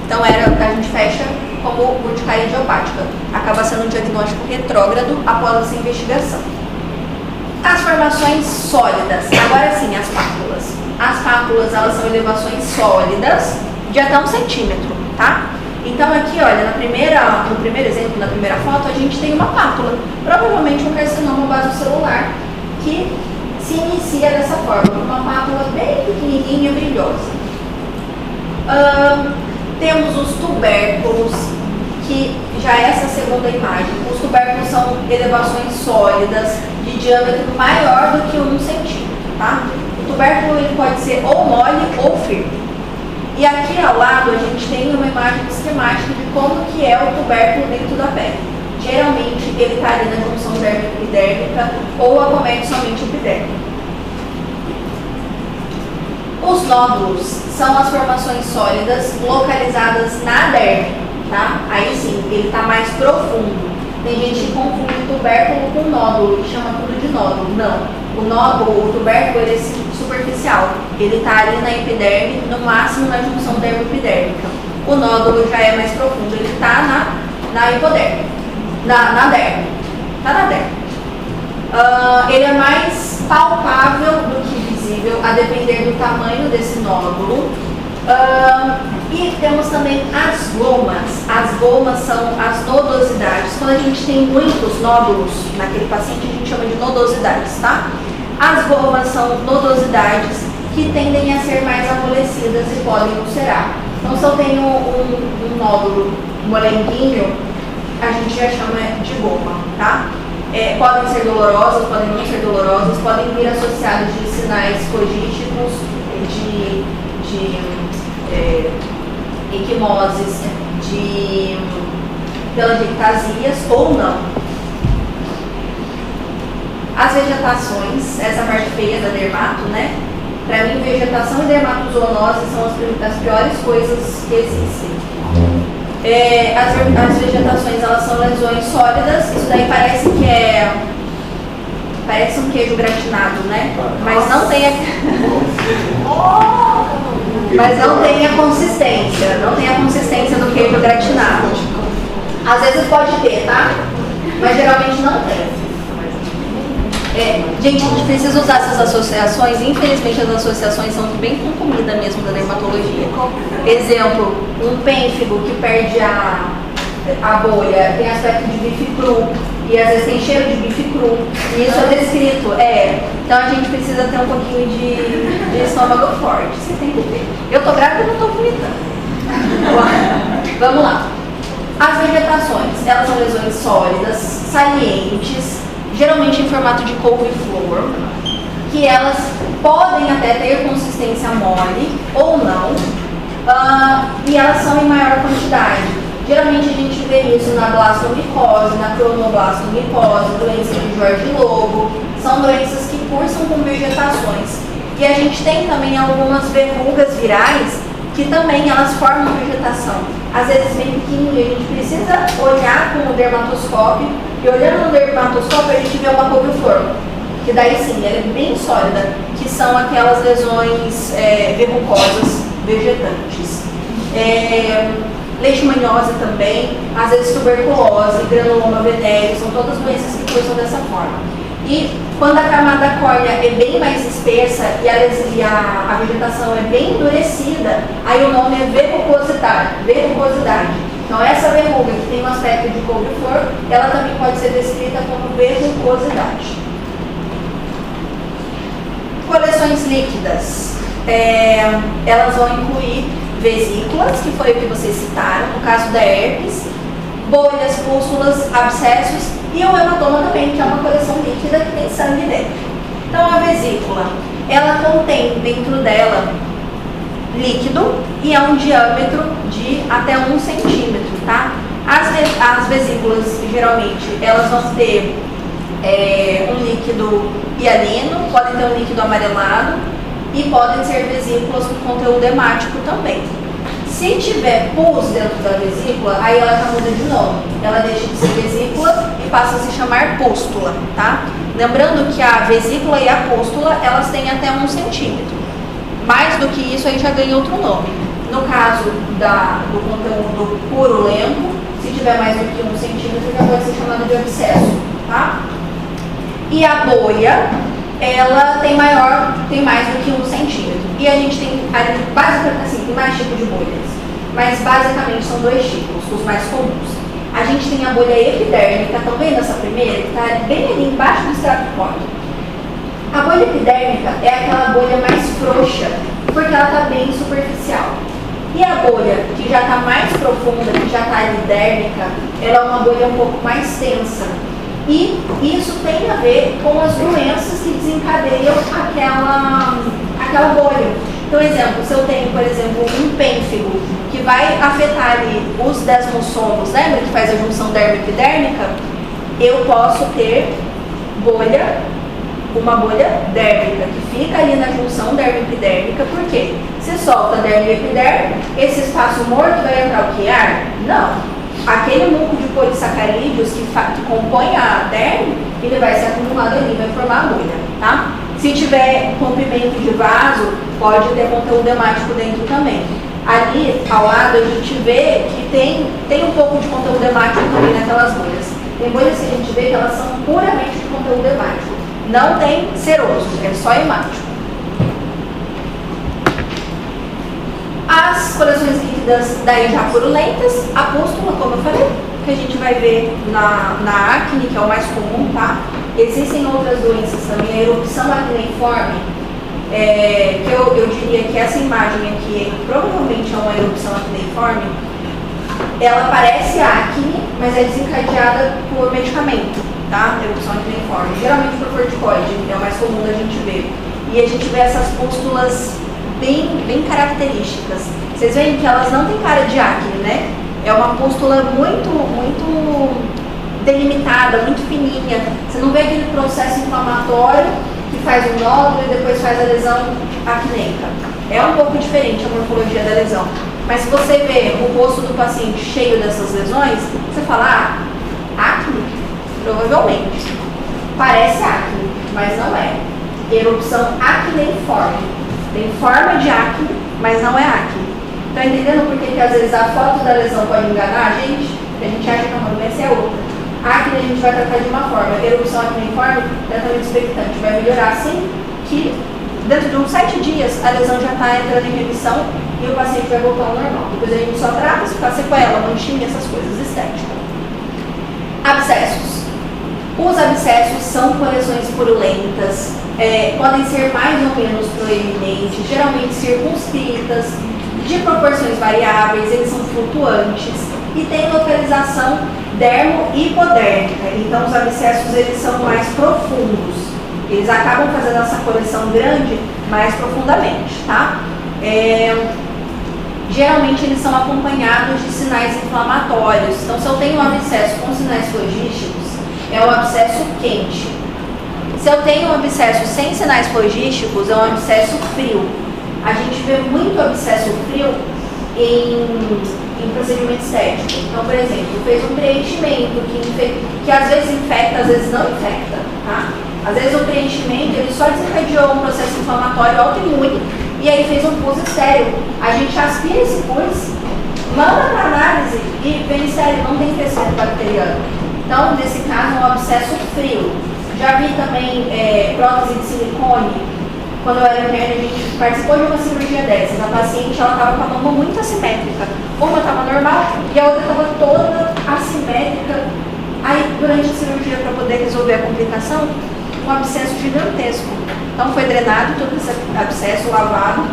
Então a gente fecha como urticária idiopática. Acaba sendo um diagnóstico retrógrado após essa investigação. As formações sólidas. Agora sim, as pápulas. As pápulas, elas são elevações sólidas de até 1 centímetro, tá? Então aqui, olha, no primeiro exemplo, na primeira foto, a gente tem uma pápula. Provavelmente um carcinoma basocelular que se inicia dessa forma, uma pápula bem pequenininha, brilhosa. Temos os tubérculos, que já é essa segunda imagem. Os tubérculos são elevações sólidas de diâmetro maior do que 1 centímetro, tá? O tubérculo ele pode ser ou mole ou firme. E aqui ao lado a gente tem uma imagem esquemática de como que é o tubérculo dentro da pele. Geralmente ele está ali na junção dermo-epidérmica ou acomete somente o epidérmico. Os nódulos são as formações sólidas localizadas na derme, tá? Aí sim, ele está mais profundo. Tem gente que confunde tubérculo com nódulo e chama tudo de nódulo. Não. O tubérculo ele é superficial. Ele está ali na epiderme, no máximo na junção dermo-epidérmica. O nódulo já é mais profundo. Ele está na hipoderme. Na derme. Está na derme. Ele é mais palpável do que visível, a depender do tamanho desse nódulo. E temos também as gomas. As gomas são as nodosidades. Quando a gente tem muitos nódulos naquele paciente, a gente chama de nodosidades, tá? As gomas são nodosidades que tendem a ser mais amolecidas e podem ulcerar. Então, se eu tenho um nódulo molenguinho, a gente já chama de goma, tá? Podem ser dolorosas, podem não ser dolorosas, podem vir associados de sinais cogísticos, de equimoses, de telangiectasias ou não. As vegetações, essa parte feia da dermato, né? Para mim, vegetação e dermatozoonose são as piores coisas que existem. As vegetações, elas são lesões sólidas. Isso daí parece um queijo gratinado, né? Mas não tem mas não tem a consistência. Não tem a consistência do queijo gratinado. Às vezes pode ter, tá? Mas geralmente não tem. Gente, a gente precisa usar essas associações. Infelizmente, as associações são bem com comida mesmo da dermatologia. Exemplo, um pênfigo que perde a bolha tem aspecto de bife cru e às vezes tem cheiro de bife cru. E isso é descrito. Então a gente precisa ter um pouquinho de estômago forte. Você tem que ter. Eu tô grávida e não tô vomitando. Vamos lá. As vegetações, elas são lesões sólidas, salientes, geralmente em formato de couve-flor, que elas podem até ter consistência mole ou não, e elas são em maior quantidade. Geralmente a gente vê isso na blastomicose, na cronoblastomicose, doença de Jorge Lobo, são doenças que cursam com vegetações. E a gente tem também algumas verrugas virais que também elas formam vegetação. Às vezes bem pequenininho, a gente precisa olhar com o dermatoscópio, e olhando no dermatoscópio a gente vê uma couve-flor, que daí sim, ela é bem sólida, que são aquelas lesões verrucosas vegetantes. Leishmaniose também, às vezes tuberculose, granuloma venéreo, são todas doenças que cursam dessa forma. E quando a camada córnea é bem mais espessa e a vegetação é bem endurecida, aí o nome é verrucosidade. Então essa verruga que tem um aspecto de couve-flor, ela também pode ser descrita como verrucosidade. Coleções líquidas, elas vão incluir vesículas, que foi o que vocês citaram, no caso da herpes, bolhas, pústulas, abscessos e o hematoma também, que é uma coleção líquida que tem sangue dentro. Então a vesícula, ela contém dentro dela líquido e é um diâmetro de até 1 centímetro, tá? As vesículas, geralmente, elas vão ter um líquido hialino, podem ter um líquido amarelado e podem ser vesículas com conteúdo hemático também. Se tiver pus dentro da vesícula, aí ela já muda de nome. Ela deixa de ser vesícula e passa a se chamar pústula, tá? Lembrando que a vesícula e a pústula, elas têm até 1 centímetro. Mais do que isso, aí já ganha outro nome. No caso do conteúdo purulento, se tiver mais do que 1 centímetro, já pode ser chamado de abscesso, tá? E a bolha, ela tem mais do que 1 centímetro. E a gente tem, basicamente, assim, tem mais tipos de bolhas. Mas basicamente são 2 tipos, os mais comuns. A gente tem a bolha epidérmica, estão vendo essa primeira? Que está bem ali embaixo do extrato córneo. A bolha epidérmica é aquela bolha mais frouxa, porque ela está bem superficial. E a bolha que já está mais profunda, que já está dérmica, ela é uma bolha um pouco mais tensa. E isso tem a ver com as doenças que desencadeiam aquela bolha. Então, exemplo, se eu tenho, por exemplo, um pênfigo que vai afetar ali os desmossomos, lembra que faz a junção dermo-epidérmica? Eu posso ter uma bolha dérmica, que fica ali na junção dermo-epidérmica, porque se solta dermo e epiderme, esse espaço morto vai entrar o que? Ar? Não. Aquele muco de polissacarídeos que compõe a derme, ele vai ser acumulado ali, vai formar a bolha, tá? Se tiver rompimento de vaso, pode ter conteúdo hemático dentro também. Ali, ao lado, a gente vê que tem um pouco de conteúdo hemático também naquelas bolhas. Tem bolhas que a gente vê que elas são puramente de conteúdo hemático. Não tem seroso, é só hemático. A As coleções líquidas, daí já purulentas, a pústula, como eu falei, que a gente vai ver na acne, que é o mais comum, tá? Existem outras doenças também, a erupção acneiforme, que eu diria que essa imagem aqui provavelmente é uma erupção acneiforme. Ela parece acne, mas é desencadeada por medicamento, tá? Erupção acneiforme, geralmente por corticoide, é o mais comum da gente ver. E a gente vê essas pústulas bem características. Vocês veem que elas não têm cara de acne, né? É uma pústula muito delimitada, muito fininha. Você não vê aquele processo inflamatório que faz um nódulo e depois faz a lesão acneica. É um pouco diferente a morfologia da lesão. Mas se você vê o rosto do paciente cheio dessas lesões, você fala, acne? Provavelmente. Parece acne, mas não é. Erupção acneiforme. Tem forma de acne, mas não é acne. Tá entendendo por que às vezes a foto da lesão pode enganar a gente? Porque a gente acha que uma doença é outra. Acne a gente vai tratar de uma forma. Erupção acneiforme, tratamento expectante. Vai melhorar assim que dentro de uns 7 dias a lesão já está entrando em remissão e o paciente vai voltar ao normal. Depois a gente só trata se ficar sequela, manchinha, essas coisas estéticas. Abscessos. Os abscessos são coleções purulentas, podem ser mais ou menos proeminentes, geralmente circunscritas, de proporções variáveis, eles são flutuantes e têm localização dermo-hipodérmica. Então, os abscessos eles são mais profundos. Eles acabam fazendo essa coleção grande mais profundamente, tá? Geralmente, eles são acompanhados de sinais inflamatórios. Então, se eu tenho um abscesso com sinais flogísticos, é um abscesso quente. Se eu tenho um abscesso sem sinais flogísticos, é um abscesso frio. A gente vê muito abscesso frio em procedimento estético. Então, por exemplo, fez um preenchimento que às vezes infecta, às vezes não infecta, tá? Às vezes o preenchimento ele só desencadeou um processo inflamatório autoimune e aí fez um pus estéril. A gente aspira esse pus, manda para análise e vem estéril, não tem crescimento bacteriano. Então, nesse caso, é um abscesso frio. Já vi também prótese de silicone. Quando eu era interna, a gente participou de uma cirurgia dessas. A paciente estava com a mama muito assimétrica. Uma estava normal e a outra estava toda assimétrica. Aí, durante a cirurgia, para poder resolver a complicação, um abscesso gigantesco. Então, foi drenado todo esse abscesso, lavado,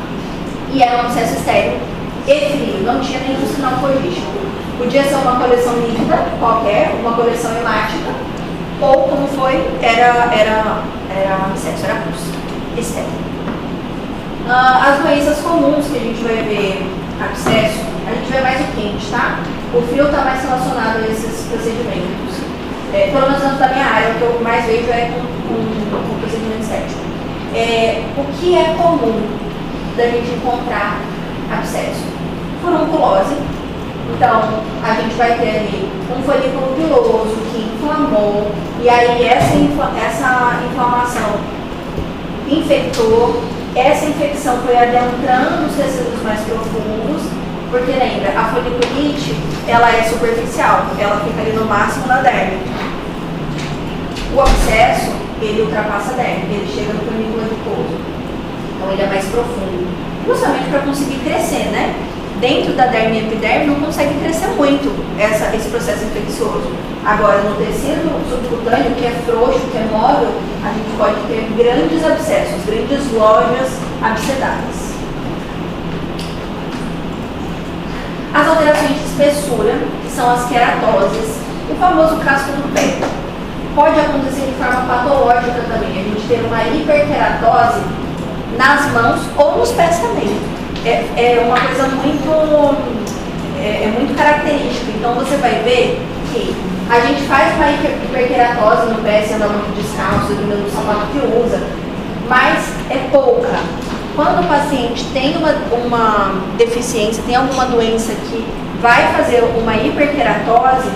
e era um abscesso estéril e frio. Não tinha nenhum sinal flogístico. Podia ser uma coleção líquida, qualquer, uma coleção elástica, ou como foi, era um abscesso, era pus estéril. As doenças comuns que a gente vai ver abscesso, a gente vê mais o quente, tá? O frio está mais relacionado a esses procedimentos. Pelo menos dentro da minha área, o que eu mais vejo é com procedimento estético. O que é comum da gente encontrar abscesso? Furunculose. Então, a gente vai ter ali um folículo piloso que inflamou, e aí essa inflamação infectou, essa infecção foi adentrando os tecidos mais profundos, porque lembra, a foliculite, ela é superficial, ela fica ali no máximo na derme. O abscesso, ele ultrapassa a derme, ele chega no fornícula adiposo, então ele é mais profundo, justamente para conseguir crescer, né? Dentro da derme e epiderme não consegue crescer muito esse processo infeccioso. Agora, no tecido subcutâneo, que é frouxo, que é móvel, a gente pode ter grandes abscessos, grandes lojas abscedadas. As alterações de espessura, que são as queratoses, o famoso casco do pé. Pode acontecer de forma patológica também, a gente ter uma hiperqueratose nas mãos ou nos pés também. É uma coisa muito característica. Então você vai ver que a gente faz uma hiperqueratose no pé, se anda muito descalço, dependendo do sapato que usa, mas é pouca. Quando o paciente tem uma deficiência, tem alguma doença que vai fazer uma hiperqueratose,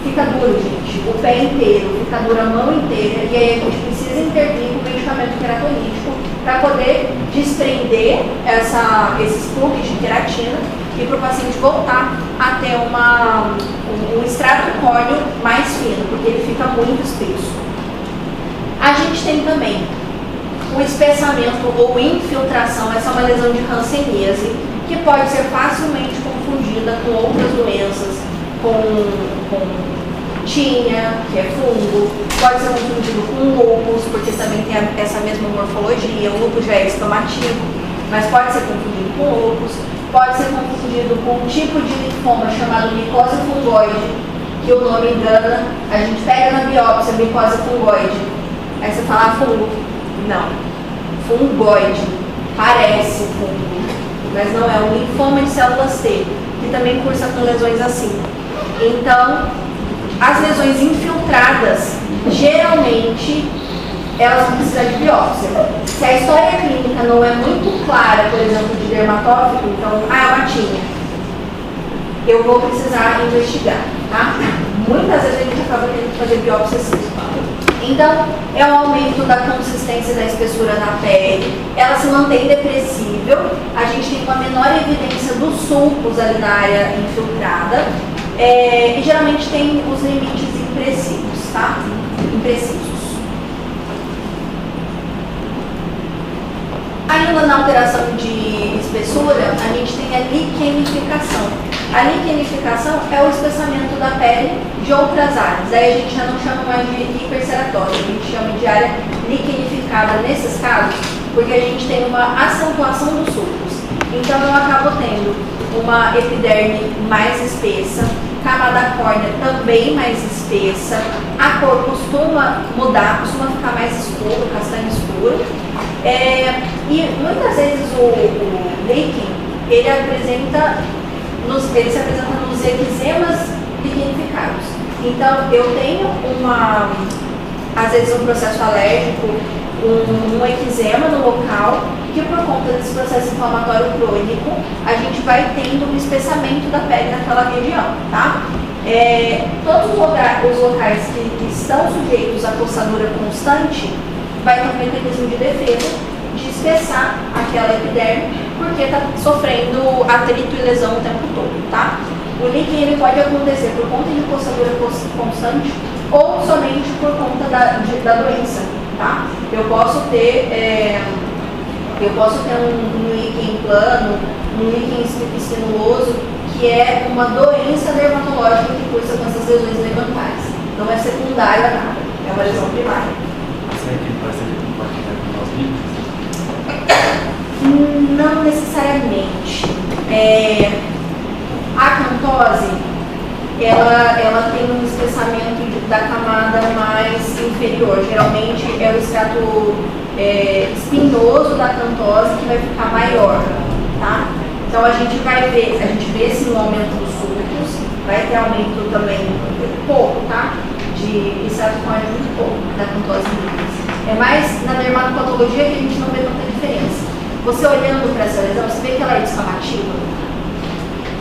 fica duro, gente. O pé inteiro, fica duro a mão inteira, e aí a gente precisa intervir com medicamento queratolítico para poder desprender esses plugs de queratina e para o paciente voltar a ter um extrato córneo mais fino, porque ele fica muito espesso. A gente tem também o espessamento ou infiltração, essa é uma lesão de hanseníase, que pode ser facilmente confundida com outras doenças, com tinea, que é fungo, pode ser confundido com lúpus, porque também tem essa mesma morfologia. O lúpus já é estomativo, mas pode ser confundido com lúpus. Pode ser confundido com um tipo de linfoma chamado micose fungoide, que o nome engana. A gente pega na biópsia micose fungoide, aí você fala fungo. Não, fungoide, parece fungo, mas não é um linfoma de células T, que também cursa com lesões assim. Então, as lesões infiltradas, geralmente, elas vão precisar de biópsia. Se a história clínica não é muito clara, por exemplo, de dermatófito, então, é uma tinea, eu vou precisar investigar, tá? Muitas vezes a gente acaba tendo que fazer biópsia sim. Então, é um aumento da consistência da espessura na pele, ela se mantém depressível, a gente tem uma menor evidência dos sulcos ali na área infiltrada, e geralmente tem os limites imprecisos, tá? Imprecisos. Ainda na alteração de espessura, a gente tem a liquenificação. A liquenificação é o espessamento da pele de outras áreas. Aí a gente já não chama mais de hiperceratose, a gente chama de área liquenificada nesses casos, porque a gente tem uma acentuação dos sulcos. Então eu acabo tendo uma epiderme mais espessa, camada córnea também mais espessa, a cor costuma mudar, costuma ficar mais escuro, castanho escuro. E muitas vezes o líquen, ele se apresenta nos eczemas liquenificados. Então, eu tenho às vezes um processo alérgico, um eczema no local, que por conta desse processo inflamatório crônico, a gente vai tendo um espessamento da pele naquela região, tá? Todos os locais que estão sujeitos à coçadura constante, vai ter um mecanismo de defesa de espessar aquela epiderme, porque está sofrendo atrito e lesão o tempo todo, tá? O líquen ele pode acontecer por conta de coçadura constante ou somente por conta da doença, tá? Eu posso ter um líquen plano, um líquen espinuloso, que é uma doença dermatológica que cursa com essas lesões levantares. Não é secundária a nada, é uma lesão primária. Isso aqui pode ser compartilhado com nós livros? Não necessariamente. A acantose, ela tem um espessamento da camada mais inferior. Geralmente é o extrato espinhoso da acantose que vai ficar maior, tá? Então a gente vê esse aumento dos sulcos, vai ter aumento também pouco, tá? De extrato córneo muito pouco da acantose livres. É mais na dermatopatologia que a gente não vê tanta diferença. Você olhando para essa lesão, você vê que ela é descamativa?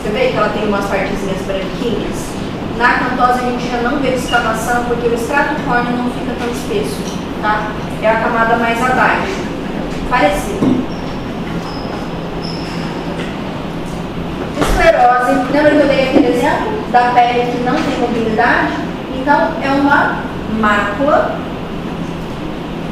Você vê que ela tem umas partezinhas branquinhas? Na acantose a gente já não vê descamação porque o extrato córneo não fica tão espesso, tá? É a camada mais abaixo. Parecido. Esclerose. Lembra que eu dei aquele exemplo da pele que não tem mobilidade? Então, é uma mácula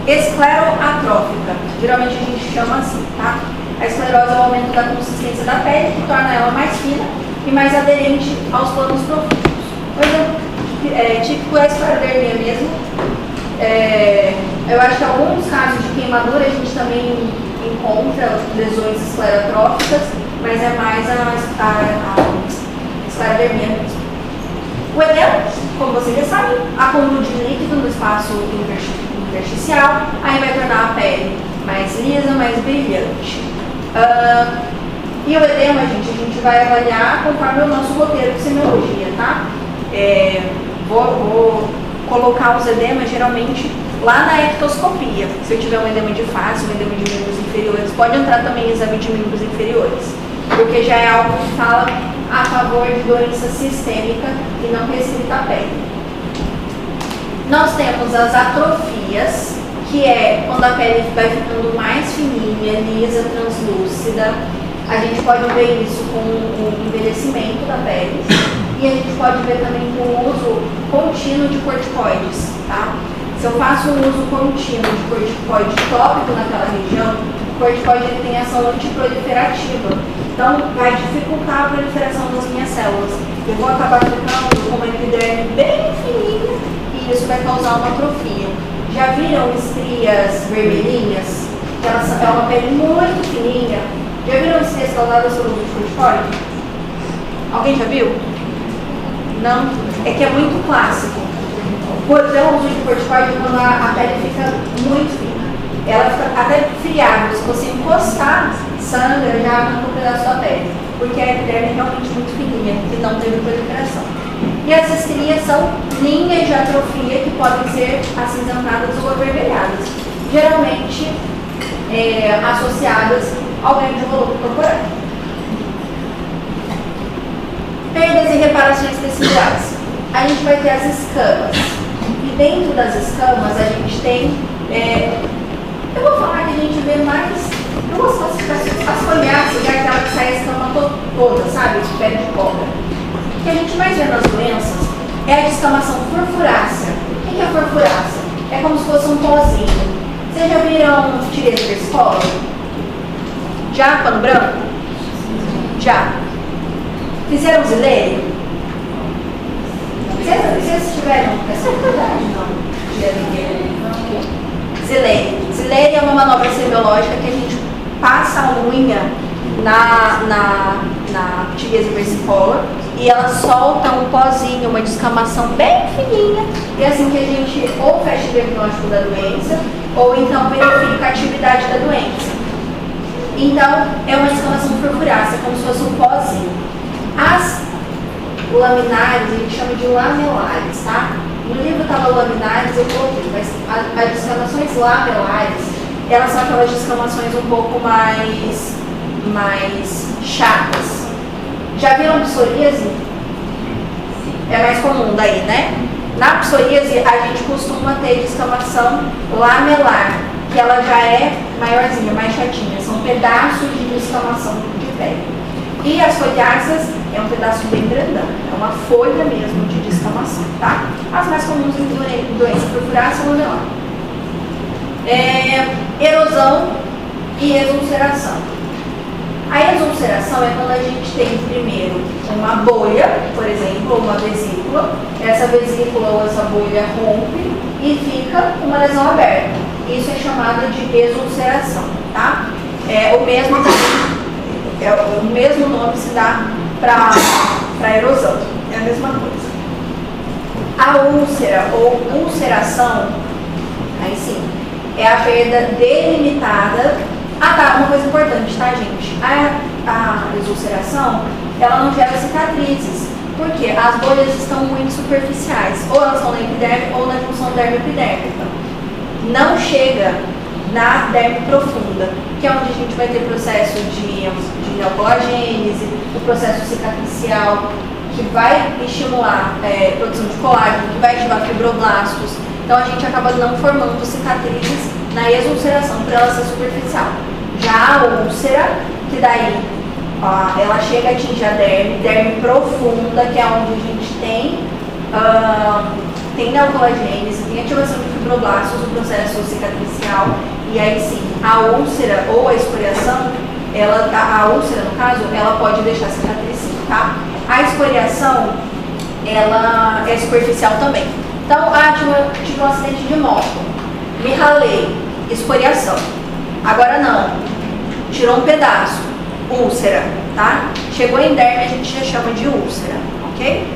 escleroatrófica. Geralmente a gente chama assim, tá? A esclerose é o aumento da consistência da pele, que torna ela mais fina e mais aderente aos planos profundos. Por exemplo, típico é a esclerodermia mesmo. Eu acho que em alguns casos de queimadura a gente também encontra lesões esclerotróficas, mas é mais a esclerodermia mesmo. O edema, como vocês já sabem, acúmulo de líquido no espaço intersticial, aí vai tornar a pele mais lisa, mais brilhante. E o edema, a gente vai avaliar conforme o nosso roteiro de semiologia, tá? Vou colocar os edemas geralmente lá na ectoscopia. Se eu tiver um edema de face, um edema de membros inferiores, pode entrar também exame de membros inferiores, porque já é algo que fala a favor de doença sistêmica e não restrita à pele. Nós temos as atrofias, que é quando a pele vai ficando mais fininha, lisa, translúcida. A gente pode ver isso com o envelhecimento da pele e a gente pode ver também com o uso contínuo de corticoides, tá? Se eu faço um uso contínuo de corticoide tópico naquela região, o corticoide ele tem ação antiproliferativa. Então, vai dificultar a proliferação das minhas células. Eu vou acabar ficando com uma epiderme bem fininha e isso vai causar uma atrofia. Já viram estrias vermelhinhas? É uma pele muito fininha. Já viram estrias causadas pelo uso de corticoide? Alguém já viu? Não? É que é muito clássico. Pelo uso de corticoide, quando a pele fica muito fina. Ela fica até friável. Se você encostar, sangra, já arranca um pedaço da pele. Porque a epiderme é realmente muito fininha e não teve proliferação. E as estrias são linhas de atrofia que podem ser acinzentadas ou avermelhadas. Geralmente associadas ao ganho de volume corporal. Perdas e reparações teciduais. A gente vai ter as escamas. E dentro das escamas a gente tem... eu vou falar que a gente vê mais duas classificações. As foliáceas é aquela que sai a escama toda, sabe? De pele de cobra. O que a gente mais vê nas doenças é a descamação furfurácea. O que é furfurácea? É como se fosse um pozinho. Vocês já viram tireza de escola? Já? Pano branco? Já. Fizeram zileiro? Vocês tiveram essa oportunidade? Não. Zileiro. Zileiro é uma manobra semiológica que a gente passa a unha na tireza versicolor e ela solta um pozinho, uma descamação bem fininha, e é assim que a gente ou fecha o diagnóstico da doença ou então verifica a atividade da doença. Então, é uma descamação furfurácea, como se fosse um pozinho. As laminares, a gente chama de lamelares, tá? No livro estava laminares, eu coloquei, mas as descamações lamelares, elas são aquelas descamações um pouco mais chatas. Já viram psoríase? É mais comum daí, né? Na psoríase, a gente costuma ter descamação lamelar, que ela já é maiorzinha, mais chatinha. São pedaços de descamação de pele. E as foliáceas é um pedaço bem grandão. É uma folha mesmo de descamação, tá? As mais comuns em doença furfurácea são lamelar. Erosão e exulceração. A exulceração é quando a gente tem primeiro uma bolha, por exemplo, ou uma vesícula. Essa vesícula ou essa bolha rompe e fica uma lesão aberta. Isso é chamado de exulceração, tá? O mesmo nome se dá para erosão. É a mesma coisa. A úlcera ou ulceração, aí sim, é a perda delimitada. Tá, uma coisa importante, tá, gente? A exulceração, ela não gera cicatrizes, porque as bolhas estão muito superficiais, ou elas estão na epiderme ou na junção dermo-epidérmica. Não chega na derme profunda, que é onde a gente vai ter processo de neocolagênese, o processo cicatricial, que vai estimular a produção de colágeno, que vai ativar fibroblastos. Então a gente acaba não formando cicatrizes na exulceração por ela ser superficial. Já a úlcera, que daí ela chega a atingir a derme profunda, que é onde a gente tem neocolagênese, tem ativação de fibroblastos, o processo cicatricial, e aí sim, a úlcera ou a escoriação, a úlcera no caso, ela pode deixar cicatriz sim, tá? A escoriação, ela é superficial também. Então, tive um acidente de moto, me ralei, escoriação. Agora não, tirou um pedaço, úlcera, tá? Chegou em derme, a gente já chama de úlcera, ok?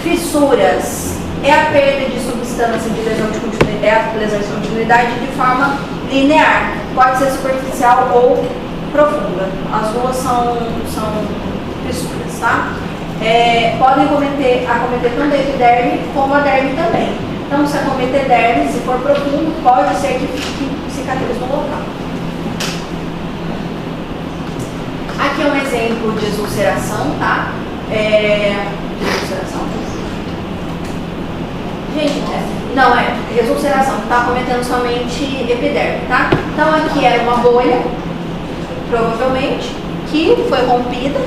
Fissuras é a perda de substância de lesão de continuidade de forma linear, pode ser superficial ou profunda. As duas são fissuras, tá? Podem acometer tanto a epiderme como a derme também. Então, se acometer derme, se for profundo, pode ser que fique cicatriz no local. Aqui é um exemplo de exulceração, tá? Exulceração. Gente, não é exulceração, tá cometendo somente epiderme, tá? Então, aqui era uma bolha, provavelmente, que foi rompida,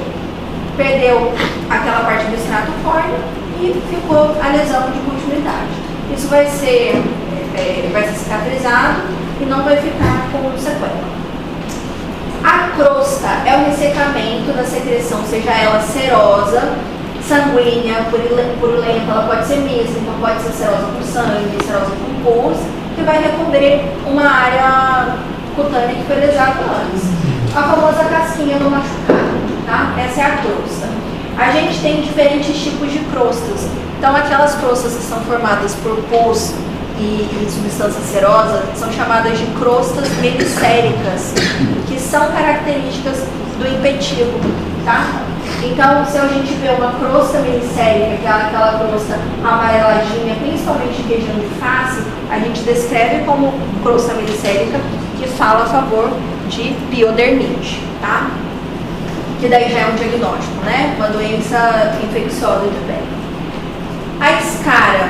perdeu aquela parte do estrato córneo e ficou a lesão de continuidade. Isso vai ser cicatrizado e não vai ficar com sequela. A crosta é o ressecamento da secreção, seja ela serosa, sanguínea, purulenta, ela pode ser mista, então pode ser serosa com sangue, serosa com pus, que vai recobrir uma área cutânea que foi lesada antes. A famosa casquinha do machucado, tá? Essa é a crosta. A gente tem diferentes tipos de crostas. Então, aquelas crostas que são formadas por pus e substância serosa são chamadas de crostas melicéricas, que são características do impetigo, tá? Então, se a gente vê uma crosta melicérica, que é aquela crosta amareladinha, principalmente em região de face, a gente descreve como crosta melicérica, que fala a favor de piodermite, tá? Que daí já é um diagnóstico, né? Uma doença infecciosa de pele. A escara.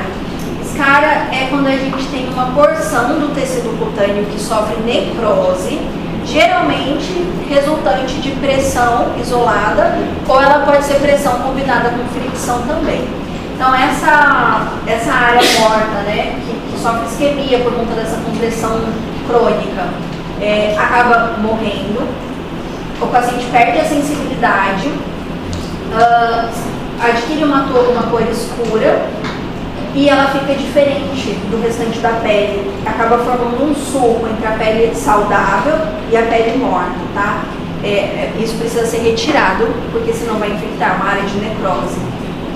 Escara é quando a gente tem uma porção do tecido cutâneo que sofre necrose, geralmente resultante de pressão isolada, ou ela pode ser pressão combinada com fricção também. Então essa área morta, né, que sofre isquemia por conta dessa compressão crônica, acaba morrendo, o paciente perde a sensibilidade, adquire uma cor escura e ela fica diferente do restante da pele, acaba formando um sulco entre a pele saudável e a pele morta, tá? Isso precisa ser retirado, porque senão vai infectar uma área de necrose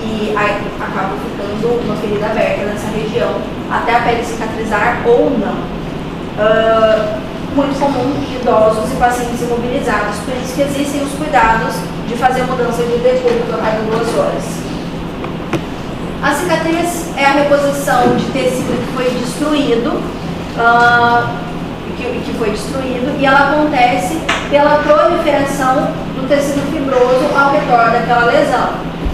e aí acaba ficando uma ferida aberta nessa região, até a pele cicatrizar ou não. Muito comum em idosos e pacientes imobilizados, por isso que existem os cuidados de fazer mudança de decúbito a cada 2 horas. A cicatriz é a reposição de tecido que foi destruído, e ela acontece pela proliferação do tecido fibroso ao redor daquela lesão.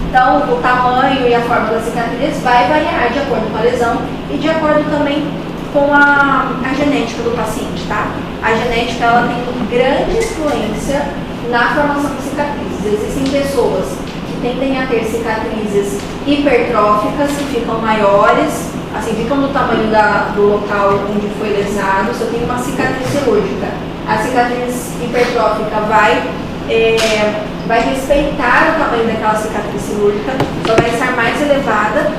Então, o tamanho e a forma da cicatriz vai variar de acordo com a lesão e de acordo também com a genética do paciente, tá? A genética, ela tem grande influência na formação de cicatrizes. Existem pessoas que tendem a ter cicatrizes hipertróficas, que ficam maiores, assim, ficam do tamanho do local onde foi lesado. Se eu tenho uma cicatriz cirúrgica, a cicatriz hipertrófica vai respeitar o tamanho daquela cicatriz cirúrgica, só vai estar mais elevada,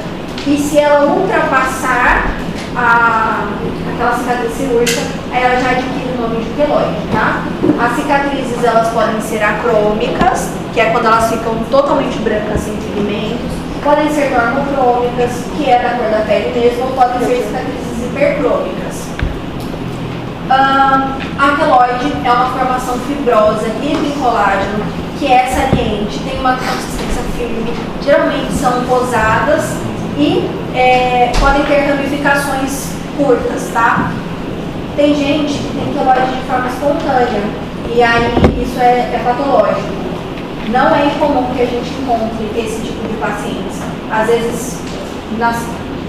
e se ela ultrapassar aquela cicatriz cirúrgica, aí ela já adquire o nome de queloide, tá? As cicatrizes, elas podem ser acrômicas, que é quando elas ficam totalmente brancas, sem pigmentos, podem ser normocrômicas, que é da cor da pele mesmo, ou podem ser cicatrizes hipercrômicas. A queloide é uma formação fibrosa rica em colágeno, que é saliente, tem uma consistência firme, geralmente são rosadas e podem ter ramificações curtas, tá? Tem gente que tem queloide de forma espontânea, e aí isso é patológico. Não é incomum que a gente encontre esse tipo de pacientes. Às vezes,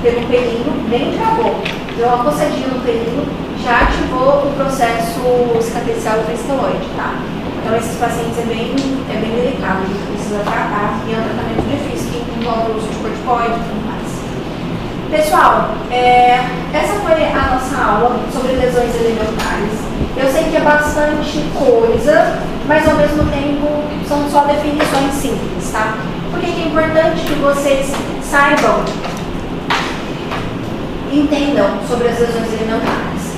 teve um pelinho, nem travou, deu uma coçadinha no pelinho, já ativou o processo cicatricial do queloide, tá? Então, esses pacientes é bem delicado, a gente precisa tratar, e é um tratamento difícil, que envolve o uso de corticoide e tudo mais. Pessoal, essa foi a nossa aula sobre lesões elementares. Eu sei que é bastante coisa, mas ao mesmo tempo são só definições simples, tá? Por que é importante que vocês saibam, entendam sobre as lesões elementares?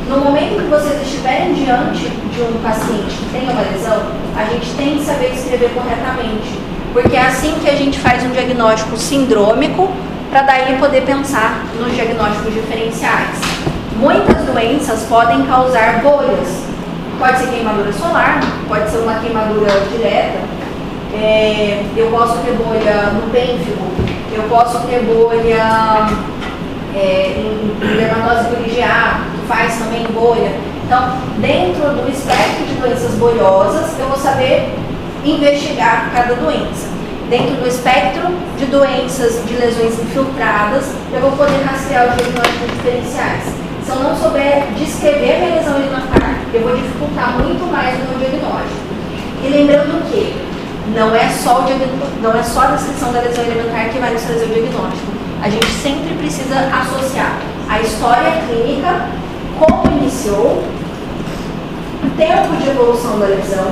No momento que vocês estiverem diante de um paciente que tem uma lesão, a gente tem que saber escrever corretamente, porque é assim que a gente faz um diagnóstico sindrômico, para daí poder pensar nos diagnósticos diferenciais. Muitas doenças podem causar bolhas. Pode ser queimadura solar, pode ser uma queimadura direta. Eu posso ter bolha no pênfigo, eu posso ter bolha em dermatose coligear, que faz também bolha. Então, dentro do espectro de doenças bolhosas, eu vou saber investigar cada doença. Dentro do espectro de doenças de lesões infiltradas, eu vou poder rastrear os diagnósticos diferenciais. Se eu não souber descrever a minha lesão elementar, eu vou dificultar muito mais o meu diagnóstico. E lembrando que não é só a descrição da lesão elementar que vai nos trazer o diagnóstico. A gente sempre precisa associar a história clínica, como iniciou, tempo de evolução da lesão,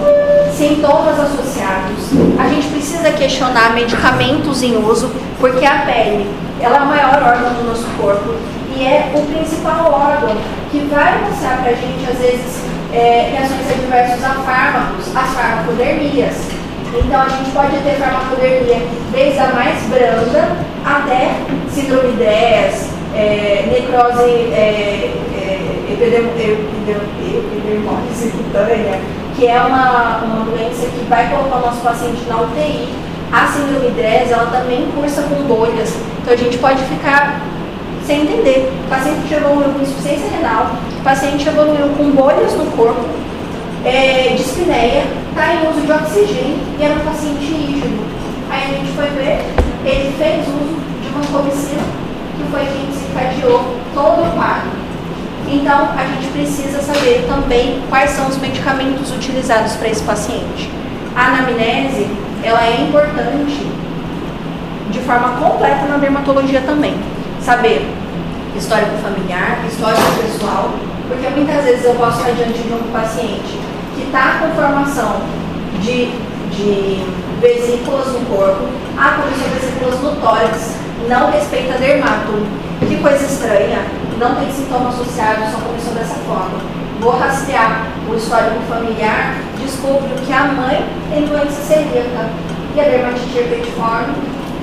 sintomas associados. A gente precisa questionar medicamentos em uso, porque a pele, ela é o maior órgão do nosso corpo e é o principal órgão que vai mostrar pra gente, às vezes, reações adversas a fármacos, as farmacodermias. Então, a gente pode ter farmacodermia desde a mais branda até síndrome DREAS, necrose epidermose cutânea, que é uma doença que vai colocar o nosso paciente na UTI. A síndrome DREAS, ela também cursa com bolhas, então a gente pode ficar sem entender. O paciente evoluiu com insuficiência renal, o paciente evoluiu com bolhas no corpo, dispneia, está em uso de oxigênio e era um paciente rígido. Aí a gente foi ver, ele fez uso de vancomicina, que foi quem desencadeou todo o quadro. Então, a gente precisa saber também quais são os medicamentos utilizados para esse paciente. A anamnese, ela é importante de forma completa na dermatologia também. Saber histórico familiar, histórico pessoal, porque muitas vezes eu posso estar diante de um paciente que está com formação de vesículas no corpo, começou vesículas no tórax, não respeita dermato. Que coisa estranha, não tem sintoma associado, só começou dessa forma. Vou rastrear o histórico familiar, descubro que a mãe tem doença celíaca e a dermatite herpetiforme.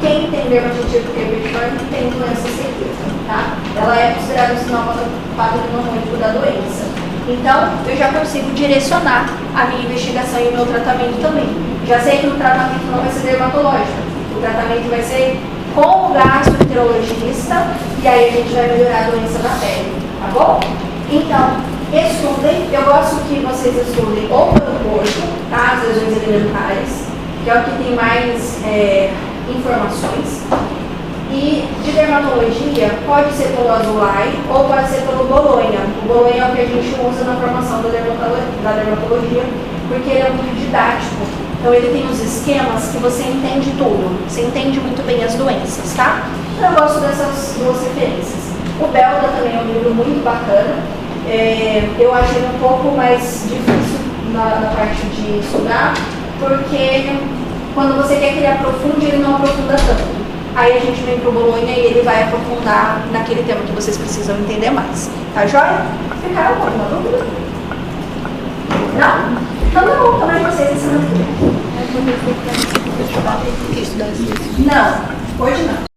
Quem tem dermatite herpetiforme tem doença celíaca, tá? Ela é considerada um sinal patognomônico da doença. Então, eu já consigo direcionar a minha investigação e o meu tratamento também. Já sei que o tratamento não vai ser dermatológico, o tratamento vai ser com o gastroenterologista e aí a gente vai melhorar a doença da pele, tá bom? Então, estudem, eu gosto que vocês estudem ou pelo corpo, tá? As lesões alimentares, que é o que tem mais informações. E de dermatologia, pode ser pelo Azulay ou pode ser pelo Bolonha. O Bolonha é o que a gente usa na formação da dermatologia, porque ele é muito didático. Então ele tem os esquemas que você entende tudo, você entende muito bem as doenças, tá? Então eu gosto dessas duas referências. O Belda também é um livro muito bacana. Eu achei um pouco mais difícil na parte de estudar, porque quando você quer que ele aprofunde, ele não aprofunda tanto. Aí a gente vem para o Bolonha e ele vai aprofundar naquele tema que vocês precisam entender mais. Tá joia? Ficaram com alguma dúvida? Não? Então tá bom, também vocês essa semana que vem. Não, hoje não.